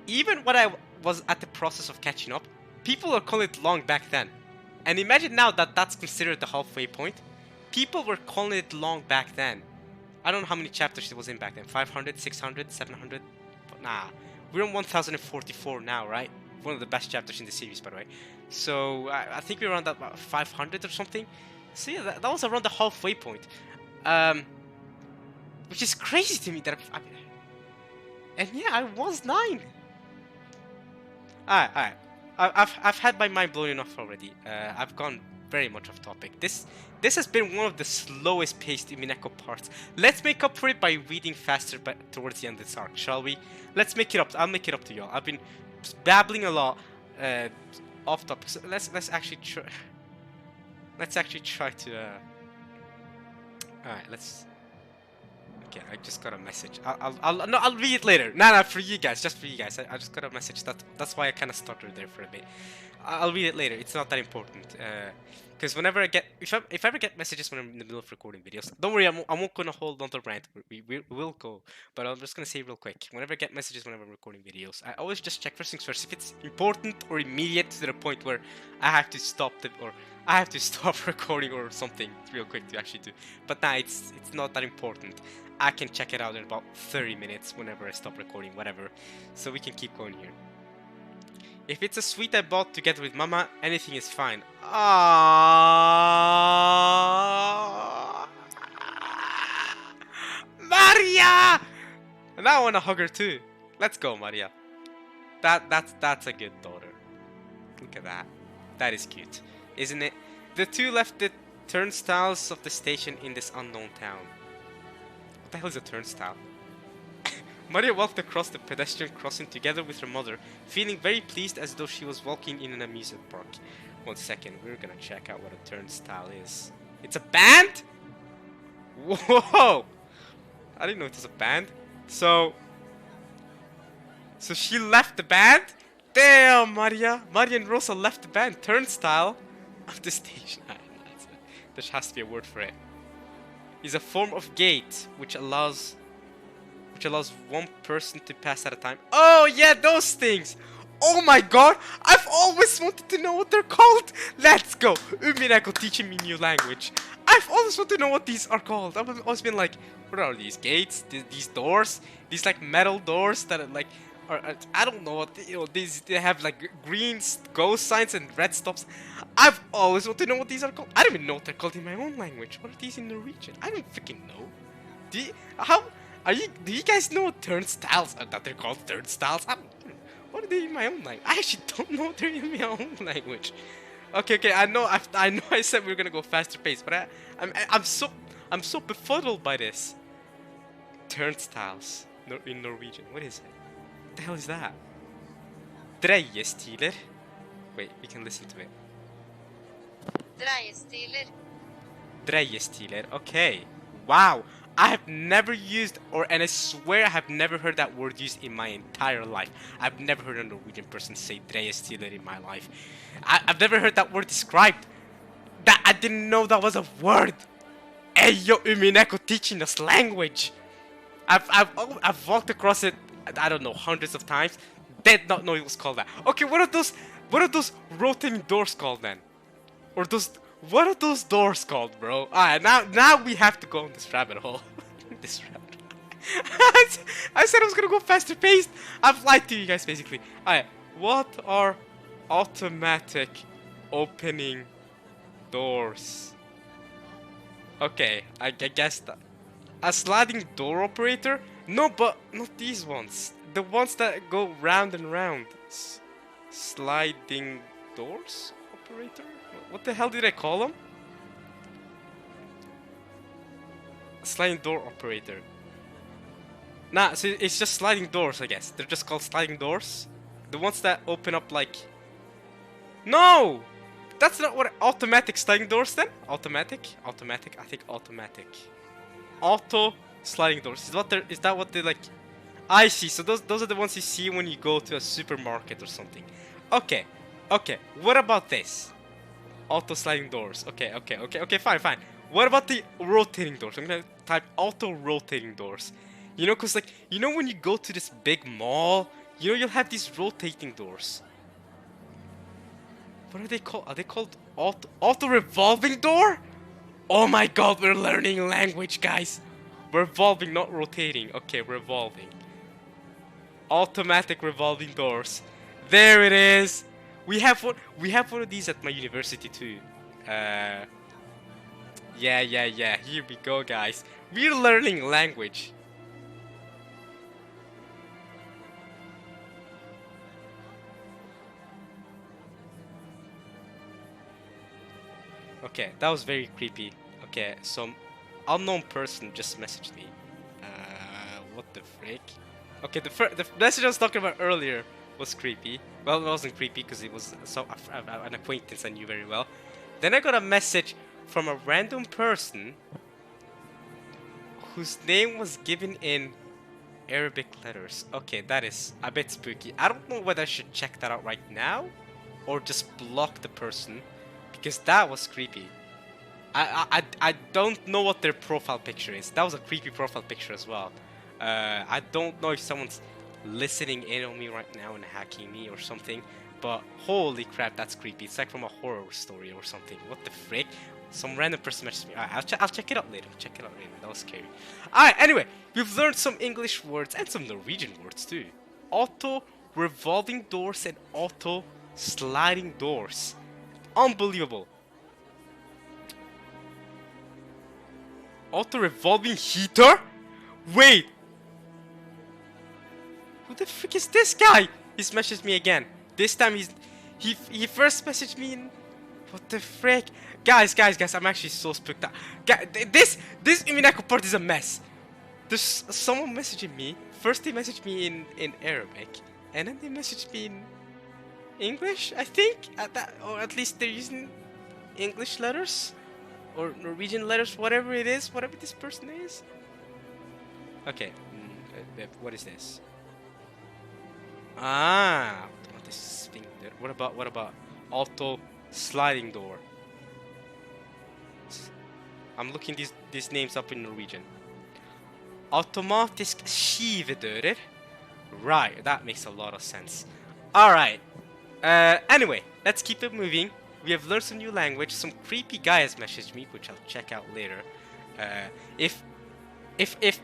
Speaker 1: Even when I was at the process of catching up, people were calling it long back then. And imagine now that that's considered the halfway point. People were calling it long back then. I don't know how many chapters it was in back then. 500, 600, 700? But nah, we're on 1044 now, right? One of the best chapters in the series, by the way. So I think we're around about 500 or something. So yeah, that was around the halfway point, which is crazy to me. And yeah, I was 9. Alright. I've had my mind blown enough already. I've gone very much off topic. This has been one of the slowest paced Umineko parts. Let's make up for it by reading faster towards the end of this arc, shall we? Let's make it up. I'll make it up to y'all. I've been babbling a lot. Off topic. So let's actually try. Let's actually try to. Alright, let's. Okay, I just got a message. I'll read it later. Nah, for you guys, just for you guys. I just got a message. That's why I kind of stuttered there for a bit. I'll read it later. It's not that important. Because whenever I get, if I ever get messages when I'm in the middle of recording videos, don't worry, I won't gonna hold on the rant. We will go, but I'm just gonna say real quick. Whenever I get messages whenever I'm recording videos, I always just check first things first. If it's important or immediate to the point where I have to stop recording or something real quick to actually do. But nah, it's not that important. I can check it out in about 30 minutes whenever I stop recording, whatever. So we can keep going here. If it's a sweet I bought together with Mama, anything is fine. Ah, Maria! And I want to hug her too. Let's go, Maria. That's a good daughter. Look at that. That is cute, isn't it? The two left the turnstiles of the station in this unknown town. What the hell is a turnstile? Maria walked across the pedestrian crossing together with her mother, feeling very pleased as though she was walking in an amusement park. 1 second, we're gonna check out what a turnstile is. It's a band? Whoa! I didn't know it was a band. So she left the band? Damn, Maria! Maria and Rosa left the band. Turnstile of the station. There has to be a word for it. Is a form of gate which allows one person to pass at a time. Oh yeah, those things! Oh my god! I've always wanted to know what they're called! Let's go! Umineko teaching me new language. I've always wanted to know what these are called. I've always been like, what are these? Gates? These doors? These like metal doors that are like or I don't know what these they have like green ghost signs and red stops. I've always wanted to know what these are called. I don't even know what they're called in my own language. What are these in Norwegian? I don't freaking know. How are you? Do you guys know what turnstiles are? That they're called turnstiles? What are they in my own language? I actually don't know what they're in my own language. Okay. I know. I know. I said we were gonna go faster pace, but I'm so befuddled by this. Turnstiles in Norwegian. What is it? What the hell is that? Dreiestiler. Wait, we can listen to it.
Speaker 3: Dreiestiler.
Speaker 1: Dreiestiler. Okay. Wow. I have never used, and I swear I have never heard that word used in my entire life. I've never heard a Norwegian person say dreiestiler in my life. I've never heard that word described. That I didn't know that was a word. Hey yo, Umineko teaching us language. I've walked across it, I don't know, hundreds of times. Did not know it was called that. Okay, what are those rotating doors called then? Or what are those doors called, bro? Alright, now we have to go on this rabbit hole. This rabbit hole. I said I was gonna go faster paced. I've lied to you guys basically. Alright, what are automatic opening doors? Okay, I guess that. A sliding door operator? No, but not these ones. The ones that go round and round. Sliding doors operator? What the hell did I call them? Sliding door operator. Nah, so it's just sliding doors, I guess. They're just called sliding doors. The ones that open up like... No! That's not what... Automatic sliding doors then? Automatic? Automatic? I think automatic. Auto sliding doors. Is that what they like? I see. So those are the ones you see when you go to a supermarket or something. Okay. What about this? Auto sliding doors. Okay, fine. What about the rotating doors? I'm gonna type auto rotating doors. You know, cause like, you know when you go to this big mall, you know you'll have these rotating doors. What are they called? Are they called auto revolving door? Oh my god, we're learning language, guys. We're evolving, not rotating. Okay, we're evolving. Automatic revolving doors. There it is. We have one of these at my university too. Yeah. Here we go, guys. We're learning language. Okay, that was very creepy. Okay, some unknown person just messaged me. What the frick? Okay, the message I was talking about earlier was creepy. Well, it wasn't creepy because it was an acquaintance I knew very well. Then I got a message from a random person whose name was given in Arabic letters. Okay, that is a bit spooky. I don't know whether I should check that out right now or just block the person because that was creepy. I don't know what their profile picture is. That was a creepy profile picture as well. I don't know if someone's listening in on me right now and hacking me or something, but holy crap, that's creepy. It's like from a horror story or something. What the frick? Some random person messaged me. Alright, I'll check it out later. That was scary. Alright, anyway, we've learned some English words and some Norwegian words too. Auto revolving doors and auto sliding doors. Unbelievable. Auto revolving heater? Wait! Who the frick is this guy? He's messaged me again. This time he first messaged me in... What the frick? Guys, I'm actually so spooked out. This Umineko part is a mess. There's someone messaging me. First they messaged me in Arabic, and then they messaged me in English, I think? Or at least they're using English letters? Or Norwegian letters, whatever it is, whatever this person is. Okay, what is this? Ah, this thing. What about auto sliding door? I'm looking these names up in Norwegian. Automatisk skivedører. Right, that makes a lot of sense. Alright. Anyway, let's keep it moving. We have learned some new language. Some creepy guy has messaged me, which I'll check out later. If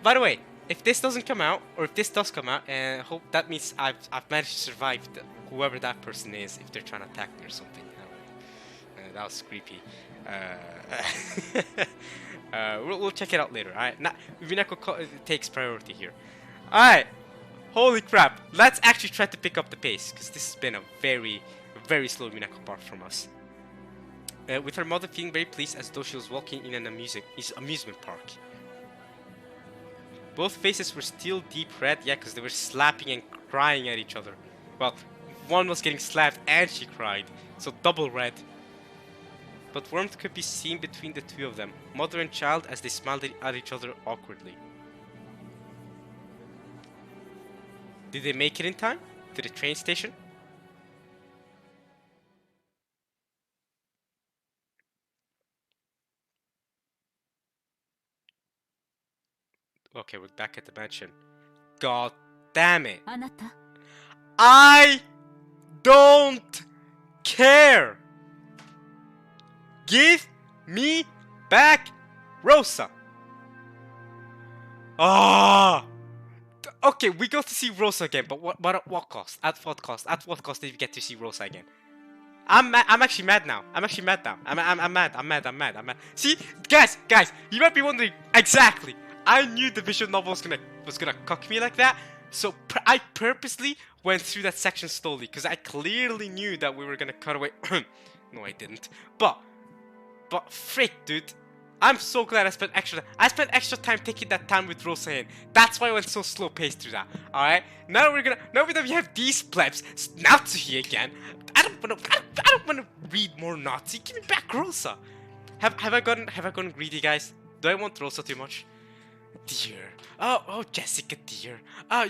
Speaker 1: by the way, if this doesn't come out, or if this does come out, and hope that means I've managed to survive whoever that person is if they're trying to attack me or something. That was creepy. We'll check it out later. Alright, Umineko takes priority here. Alright, holy crap. Let's actually try to pick up the pace, because this has been a very, very slow Umineko part from us. With her mother feeling very pleased as though she was walking in an amusement park. Both faces were still deep red, yeah, because they were slapping and crying at each other. Well, one was getting slapped and she cried, so double red. But warmth could be seen between the two of them, mother and child, as they smiled at each other awkwardly. Did they make it in time to the train station? Okay, we're back at the mansion. God damn it. I don't care. Give me back Rosa. Ah. Okay, we got to see Rosa again, but at what cost? At what cost? At what cost did we get to see Rosa again? I'm actually mad now. I'm mad. See, guys, you might be wondering exactly. I knew the visual novel was gonna cuck me like that, so I purposely went through that section slowly because I clearly knew that we were gonna cut away. No, I didn't. But frick, dude. I'm so glad I spent extra time taking that time with Rosa in. That's why I went so slow paced through that. Alright? Now that we have these plebs, Natsuhi again. I don't wanna read more Nazi. Give me back Rosa. Have I gotten greedy, guys? Do I want Rosa too much? Dear. Oh, Jessica, dear.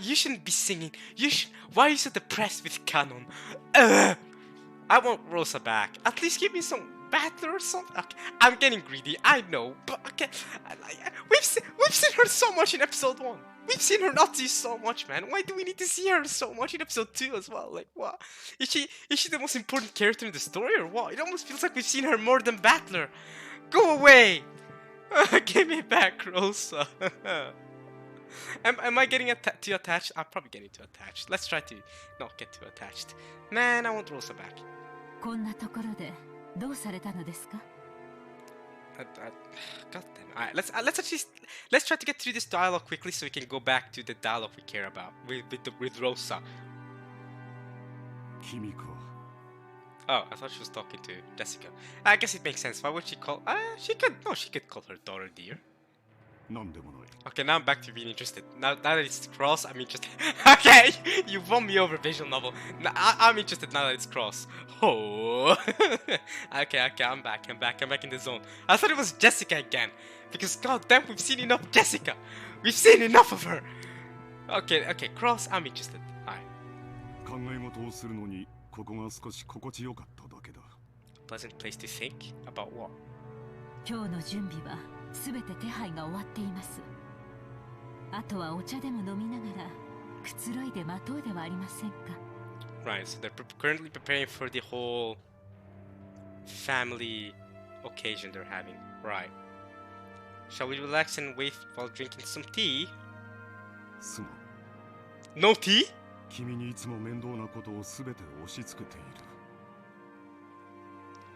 Speaker 1: You shouldn't be singing. Why are you so depressed with Canon? I want Rosa back. At least give me some battler or something. Okay, I'm getting greedy, I know, but okay. We've seen her so much in episode 1. We've seen her not do so much, man. Why do we need to see her so much in episode 2 as well? Like, what? Is she the most important character in the story or what? It almost feels like we've seen her more than Battler. Go away! Give me back, Rosa. Am I getting too attached? I'm probably getting too attached. Let's try to not get too attached. Man, I want Rosa back. God damn. Alright, let's try to get through this dialogue quickly so we can go back to the dialogue we care about with Rosa. Oh, I thought she was talking to Jessica. I guess it makes sense. Why would she call? She could call her daughter dear. Okay, now I'm back to being interested. Now that it's Cross, I'm interested. Okay, you won me over, visual novel. I'm interested now that it's Cross. Oh. Okay, I'm back in the zone. I thought it was Jessica again. Because goddamn, we've seen enough Jessica. We've seen enough of her. Okay, Cross, I'm interested. Alright. Pleasant place to think? About what? Right, so they're currently preparing for the whole family occasion they're having. Right. Shall we relax and wait while drinking some tea? No tea?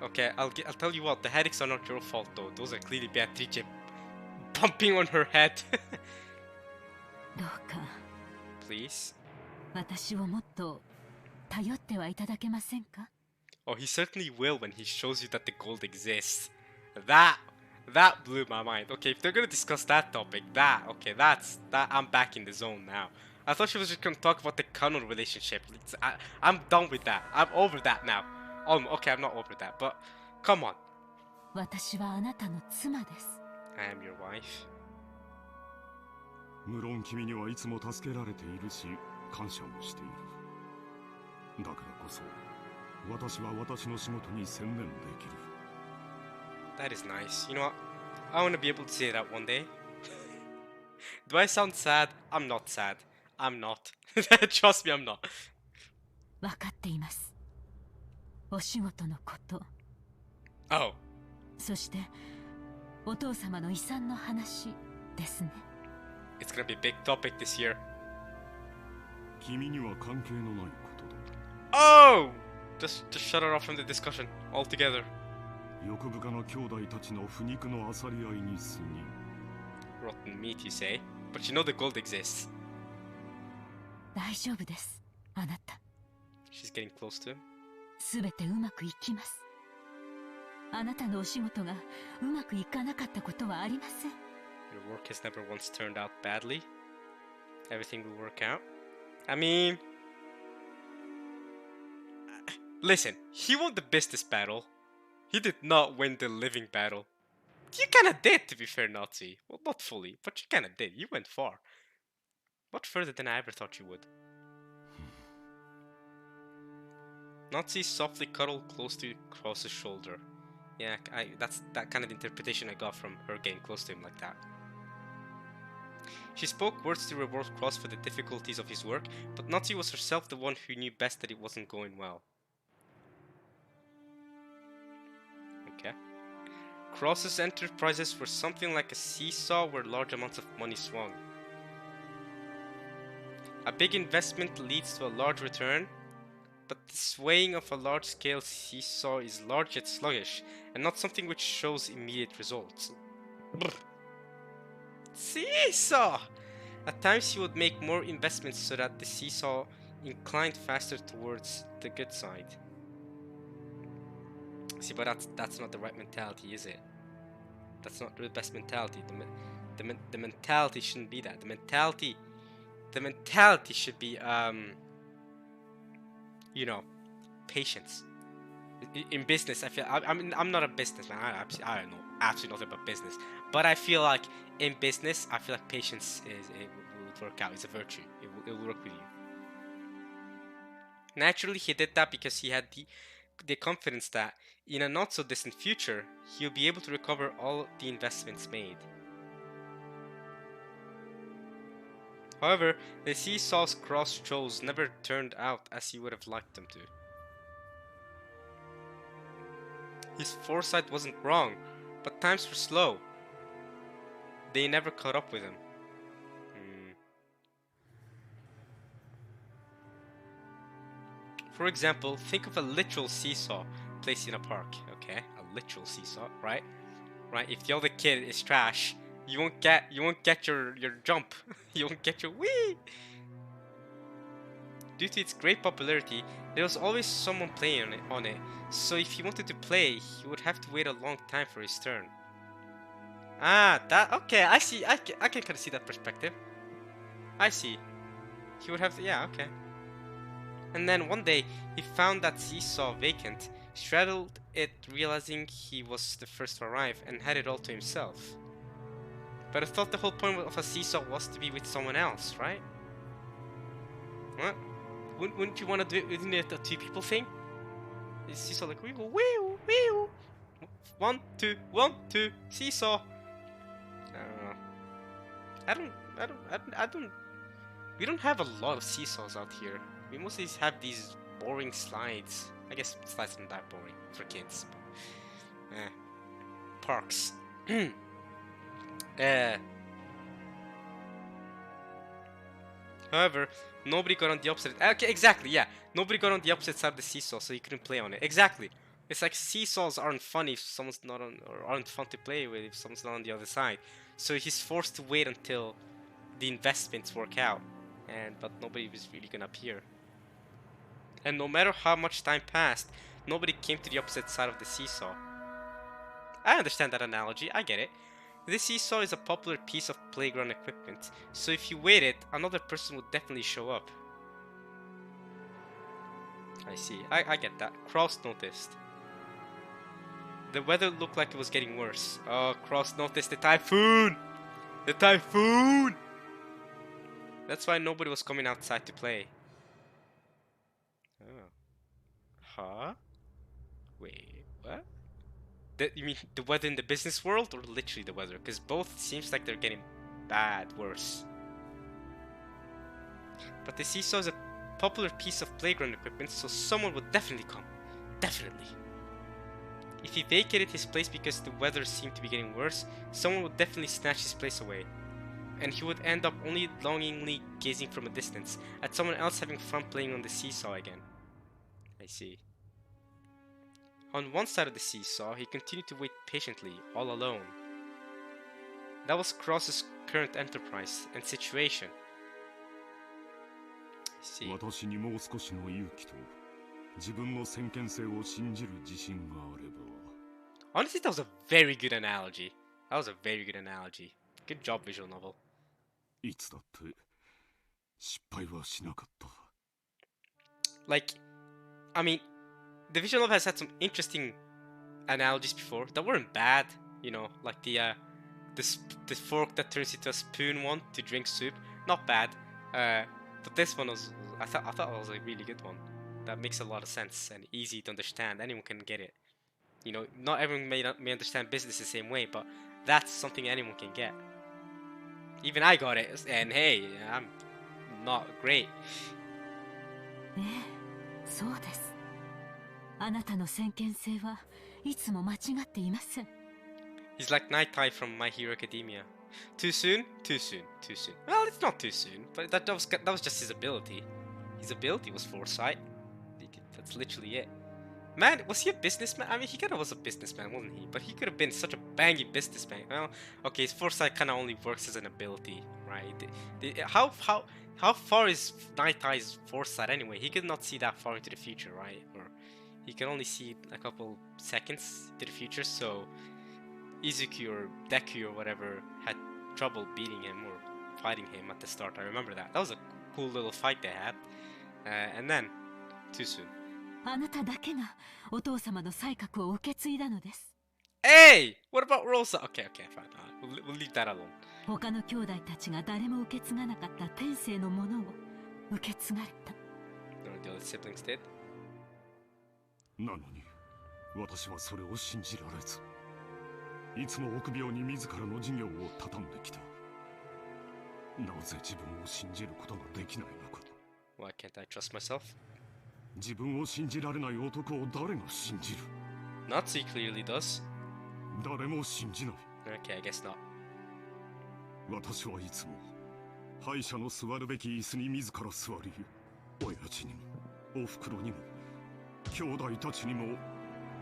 Speaker 1: Okay, I'll tell you what, the headaches are not your fault though. Those are clearly Beatrice bumping on her head. Please. Oh, he certainly will when he shows you that the gold exists. That blew my mind. Okay, if they're gonna discuss that topic, I'm back in the zone now. I thought she was just gonna talk about the canon relationship. I'm done with that. I'm over that now. Okay, I'm not over that, but come on. I am your wife. That is nice. You know what? I want to be able to say that one day. Do I sound sad? I'm not sad. I'm not. Trust me, I'm not. Oh. It's gonna be a big topic this year.
Speaker 3: 君には関係のないことだ。
Speaker 1: Oh! Just shut it off from the discussion altogether.
Speaker 3: 欲深な兄弟たちの腐肉の漁り合いに過ぎ。
Speaker 1: Rotten meat, you say? But you know the gold exists.
Speaker 2: 大丈夫です、あなた。
Speaker 1: She's getting close to him.
Speaker 2: すべてうまくいきます。あなたのお仕事がうまくいかなかったことはありません。
Speaker 1: Your work has never once turned out badly. Everything will work out. I mean... Listen, he won the business battle. He did not win the living battle. You kinda did, to be fair, Nazi. Well, not fully, but you kinda did. You went far. Much further than I ever thought you would. Nazi softly cuddled close to Cross's shoulder. Yeah, that's that kind of interpretation I got from her getting close to him like that. She spoke words to reward Cross for the difficulties of his work, but Nazi was herself the one who knew best that it wasn't going well. Okay. Cross's enterprises were something like a seesaw where large amounts of money swung. A big investment leads to a large return, but the swaying of a large-scale seesaw is large yet sluggish, and not something which shows immediate results. Brr. Seesaw! At times he would make more investments so that the seesaw inclined faster towards the good side. See, but that's not the right mentality, is it? That's not the best mentality. The mentality shouldn't be that. The mentality should be you know, patience. In business, I feel I'm not a businessman. I don't know absolutely nothing about business, but I feel like in business, I feel like patience will work out. It's a virtue. It will work with you. Naturally, he did that because he had the confidence that in a not so distant future, he'll be able to recover all the investments made. However, the seesaws Cross chose never turned out as he would have liked them to. His foresight wasn't wrong, but times were slow. They never caught up with him. For example, think of a literal seesaw placed in a park. Okay, a literal seesaw, right? Right. If the other kid is trash, you won't get your jump. You won't get your wee. Due to its great popularity, there was always someone playing on it. So if he wanted to play, he would have to wait a long time for his turn. Ah, that okay. I see. I can kind of see that perspective. I see. He would have to, yeah, okay. And then one day, he found that seesaw vacant, straddled it realizing he was the first to arrive, and had it all to himself. But I thought the whole point of a seesaw was to be with someone else, right? What? Wouldn't you want to do it? Isn't it a two people thing? Is seesaw like wee wee wee? 1, 2, 1, 2, seesaw. I don't. We don't have a lot of seesaws out here. We mostly have these boring slides. I guess slides aren't that boring for kids. But, parks. However, nobody got on the opposite. Okay, exactly. Yeah, nobody got on the opposite side of the seesaw, so you couldn't play on it. Exactly. It's like seesaws aren't fun if someone's not on, or aren't fun to play with if someone's not on the other side. So he's forced to wait until the investments work out, but nobody was really gonna appear. And no matter how much time passed, nobody came to the opposite side of the seesaw. I understand that analogy, I get it. This seesaw is a popular piece of playground equipment, so if you waited, another person would definitely show up. I see, I get that. Cross noticed. The weather looked like it was getting worse. Oh, Cross noticed the typhoon! The typhoon! That's why nobody was coming outside to play. Oh. Huh? Wait, what? You mean the weather in the business world, or literally the weather? Because both seems like they're getting worse. But the seesaw is a popular piece of playground equipment, so someone would definitely come. Definitely. If he vacated his place because the weather seemed to be getting worse, someone would definitely snatch his place away. and he would end up only longingly gazing from a distance at someone else having fun playing on the seesaw again. I see. On one side of the seesaw, he continued to wait patiently, all alone. That was Cross's current enterprise and situation. I see.
Speaker 3: 私にもう少しの勇気と自分の先見性を信じる自信があれば。
Speaker 1: Honestly, that was a very good analogy. That was a very good analogy. Good job, visual novel.
Speaker 3: いつだって失敗はしなかった。
Speaker 1: Like, I mean, the visual novel has had some interesting analogies before that weren't bad. You know, like the fork that turns into a spoon one to drink soup. Not bad. But this one was, I thought it was a really good one. That makes a lot of sense and easy to understand. Anyone can get it. You know, not everyone may understand business the same way, but that's something anyone can get. Even I got it, and hey, I'm not great.
Speaker 4: ええ、そうです。あなたの先見性はいつも間違っていません。
Speaker 1: He's like Night Eye from My Hero Academia. Too soon? Too soon. Too soon. Well, it's not too soon, but that was just his ability. His ability was foresight. That's literally it. Man, was he a businessman? I mean, he kind of was a businessman, wasn't he? But he could have been such a banging businessman. Well, okay, his foresight kind of only works as an ability, right? How far is Night Eye's foresight anyway? He could not see that far into the future, right? Or he can only see a couple seconds into the future, so Izuku or Deku or whatever had trouble beating him or fighting him at the start. I remember that. That was a cool little fight they had. And then, too soon.
Speaker 4: あなただけがお父様の才覚を受け継いだのです。
Speaker 1: Hey! What about Rosa? Okay, fine. We'll leave that alone.
Speaker 4: 他の兄弟たちが誰も受け継がなかった天性のものを受け継がれた。
Speaker 1: None of the other siblings did.
Speaker 3: なのに私はそれを信じられず、いつも臆病に自らの事業を畳んできた。なぜ自分を信じることができないのか。
Speaker 1: Why can't I trust myself?
Speaker 3: 自分を信じられない男を誰が信じる。
Speaker 1: Nazi clearly does.
Speaker 3: 誰も信じない。
Speaker 1: Okay, I guess not.
Speaker 3: 私はいつも敗者の座るべき椅子に自ら座り、親父にもお袋にも兄弟たちにも笑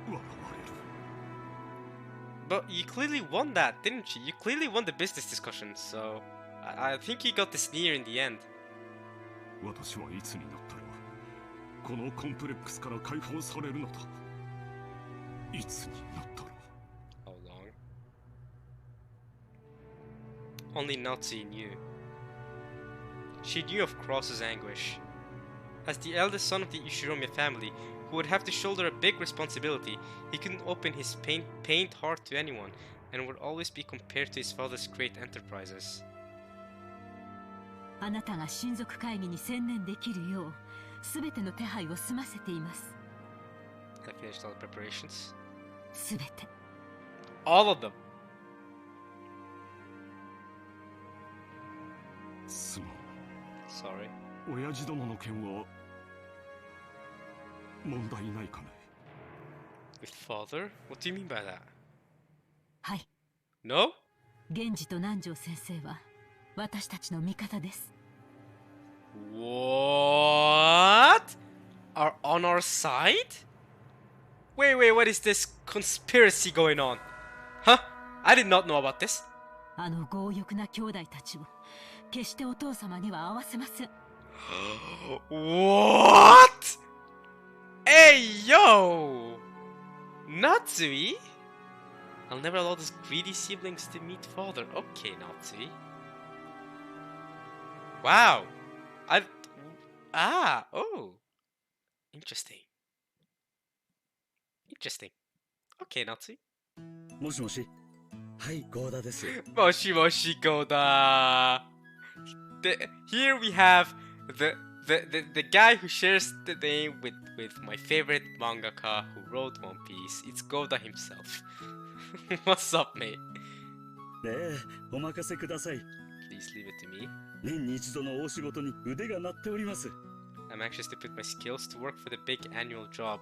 Speaker 3: われる。
Speaker 1: But you clearly won that, didn't you? You clearly won the business discussion, so I think you got the sneer in the end.
Speaker 3: 私はいつになったらこのコンプレックスから解放されるのだ。いつになったら。
Speaker 1: How long? Only Nazi knew. She knew of Cross's anguish. As the eldest son of the Ishiromiya family, who would have to shoulder a big responsibility, he couldn't open his pained heart to anyone, and would always be compared to his father's great enterprises.
Speaker 4: あなたが親族会議に専念できるよう、すべての手配を済ませています。
Speaker 1: I finished all the preparations.
Speaker 4: すべて。
Speaker 1: All of them.
Speaker 3: すまん。
Speaker 1: Sorry.
Speaker 3: 親父殿の件は問題ないかね。
Speaker 1: With father? What do you mean by that?
Speaker 4: はい。
Speaker 1: No?
Speaker 4: 源氏と南條先生は私たちの味方です。
Speaker 1: What? Are on our side? Wait, what is this conspiracy going on? Huh? I did not know about this.
Speaker 4: あの強欲な兄弟たちを決してお父様には合わせません。
Speaker 1: What? Hey, yo! Natsui? I'll never allow those greedy siblings to meet father. Okay, Natsui. Wow. Oh. Interesting. Okay, Natsui.
Speaker 5: もしもし。はい、ゴーダです。
Speaker 1: Moshi Goda. Here we have the guy who shares the name with my favorite mangaka who wrote One Piece. It's Goda himself. What's up, mate?
Speaker 5: ねえ、お任せください。
Speaker 1: Please leave it to me.
Speaker 5: 年に一度の大仕事に腕が鳴っております。
Speaker 1: I'm anxious to put my skills to work for the big annual job.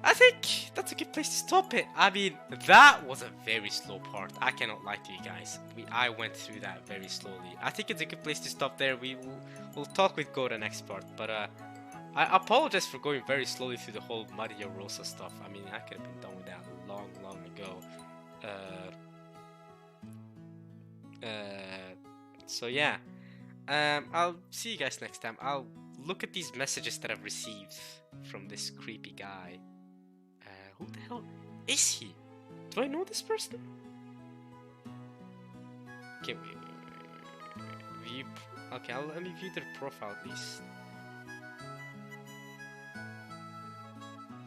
Speaker 1: I think that's a good place to stop it. I mean, that was a very slow part. I cannot lie to you guys. I went through that very slowly. I think it's a good place to stop there. We'll talk with Goda next part. But I apologize for going very slowly through the whole Maria Rosa stuff. I mean, I could have been done with that long ago. So yeah. I'll see you guys next time. I'll look at these messages that I've received from this creepy guy. Who the hell is he? Do I know this person? Okay, wait. View. Okay, let me view their profile at least.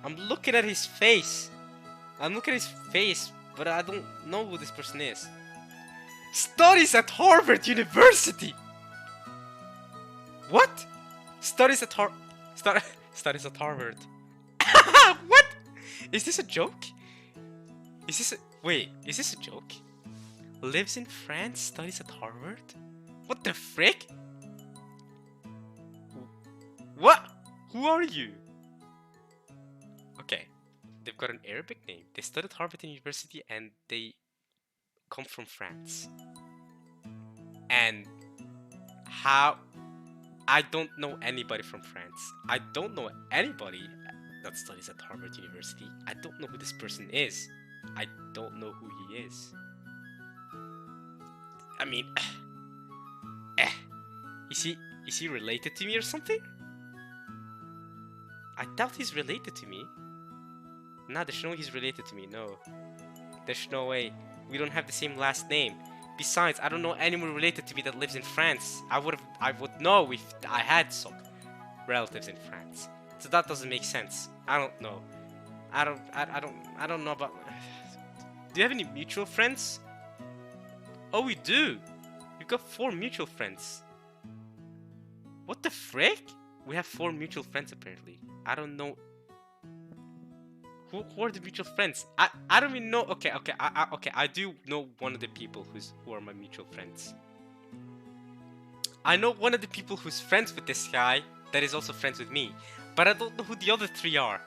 Speaker 1: I'm looking at his face. But I don't know who this person is. Studies at Harvard University. What? Studies at Studies at Harvard. What? Is this a joke? Wait, is this a joke? Lives in France, studies at Harvard? What the frick? What? Who are you? Okay, they've got an Arabic name. They studied at Harvard University and they come from France. And how? I don't know anybody from France. I don't know anybody that studies at Harvard University. I don't know who this person is. I don't know who he is. I mean, is he related to me or something? I doubt he's related to me. Nah, there's no way he's related to me. No, there's no way. We don't have the same last name. Besides, I don't know anyone related to me that lives in France. I would know if I had some relatives in France. So that doesn't make sense. I don't know. I don't know about. Do you have any mutual friends? Oh, we do. We've got 4 mutual friends. What the frick? We have 4 mutual friends apparently. I don't know. Who are the mutual friends? I don't even know. Okay. I do know one of the people who are my mutual friends. I know one of the people who's friends with this guy that is also friends with me, but I don't know who the other 3 are.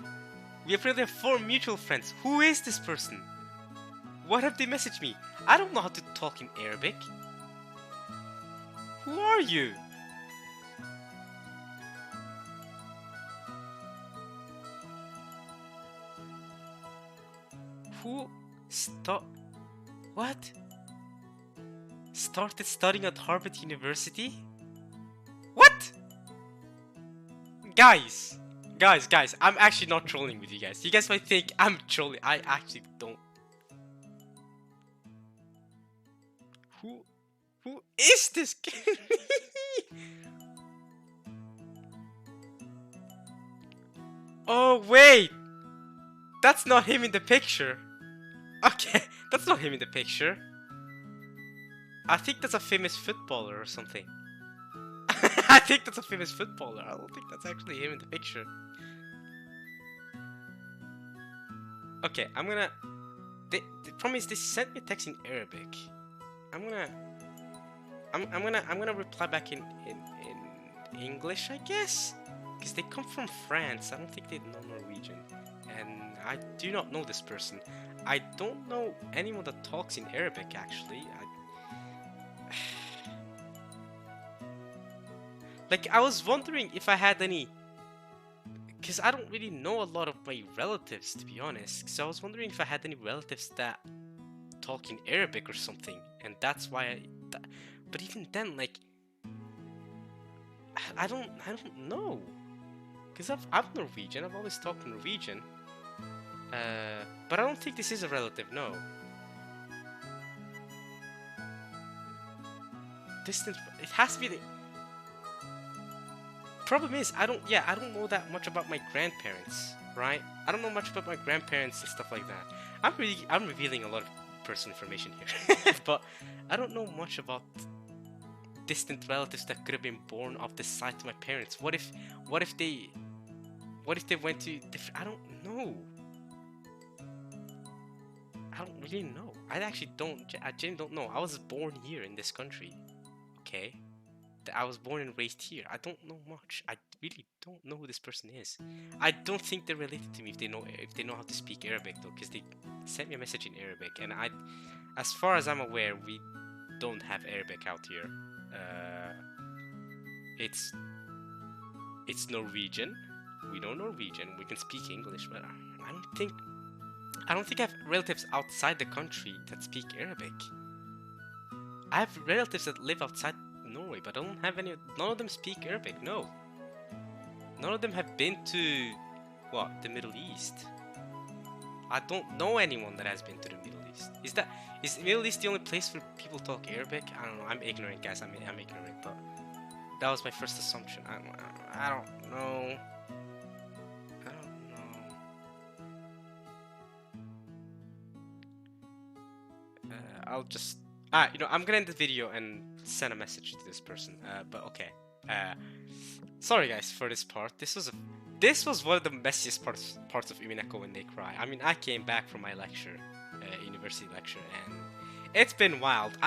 Speaker 1: We apparently have 4 mutual friends. Who is this person? What have they messaged me? I don't know how to talk in Arabic. Who are you? Who what? Started studying at Harvard University? What? Guys, I'm actually not trolling with you guys. You guys might think I'm trolling. I actually don't. Who is this kid? Oh wait, that's not him in the picture. Okay, that's not him in the picture. I think that's a famous footballer or something. I think that's a famous footballer. I don't think that's actually him in the picture. Okay, I'm gonna. The problem is they sent me a text in Arabic. I'm gonna reply back in English, I guess, because they come from France. I don't think they know Norwegian, and I do not know this person. I don't know anyone that talks in Arabic actually. Like, I was wondering if I had any, because I don't really know a lot of my relatives, to be honest. So I was wondering if I had any relatives that talk in Arabic or something, and that's why but even then, like, I don't know, because I'm Norwegian. I've always talked Norwegian, but I don't think this is a relative. No. Distant. It has to be the. Problem is, I don't know that much about my grandparents, right? I don't know much about my grandparents and stuff like that. I'm revealing a lot of personal information here, but I don't know much about distant relatives that could have been born off the side of my parents. What if they went to different? I don't know. I don't really know. I genuinely don't know. I was born here in this country, okay? I was born and raised here. I don't know much. I really don't know who this person is. I don't think they're related to me if they know how to speak Arabic though, because they sent me a message in Arabic, and as far as I'm aware, we don't have Arabic out here. It's Norwegian. We know Norwegian. We can speak English, but I don't think I have relatives outside the country that speak Arabic. I have relatives that live outside Norway, but I don't have any. None of them speak Arabic. No. None of them have been to the Middle East. I don't know anyone that has been to the Middle East. Is Middle East the only place where people talk Arabic? I don't know. I'm ignorant, guys. I'm ignorant, but that was my first assumption. I don't know. I don't know. I'll just I'm gonna end the video and send a message to this person. But okay. Sorry guys for this part. This was one of the messiest parts of Umineko when they cry. I mean, I came back from my lecture, university lecture, and it's been wild.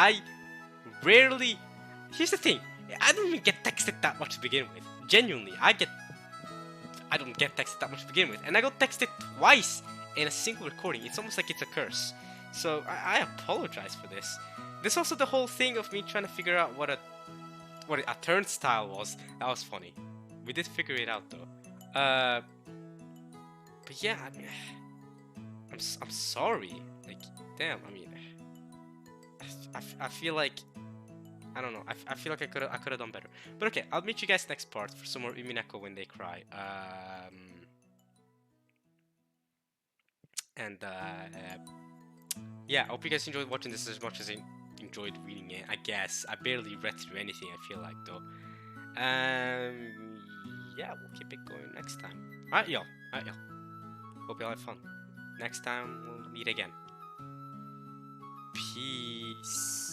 Speaker 1: Here's the thing. I don't even get texted that much to begin with. Genuinely, I don't get texted that much to begin with, and I got texted twice in a single recording. It's almost like it's a curse. So I apologize for this. There's also the whole thing of me trying to figure out what a turnstile was. That was funny. We did figure it out though. But yeah, I mean, I'm sorry. Like, damn. I mean, I feel like I don't know. I feel like I could have done better. But okay, I'll meet you guys next part for some more Umineko when they cry. Yeah, I hope you guys enjoyed watching this as much as I enjoyed reading it. I guess I barely read through anything. I feel like though. Yeah, we'll keep it going next time. Alright, y'all. Hope y'all have fun. Next time we'll meet again. Peace.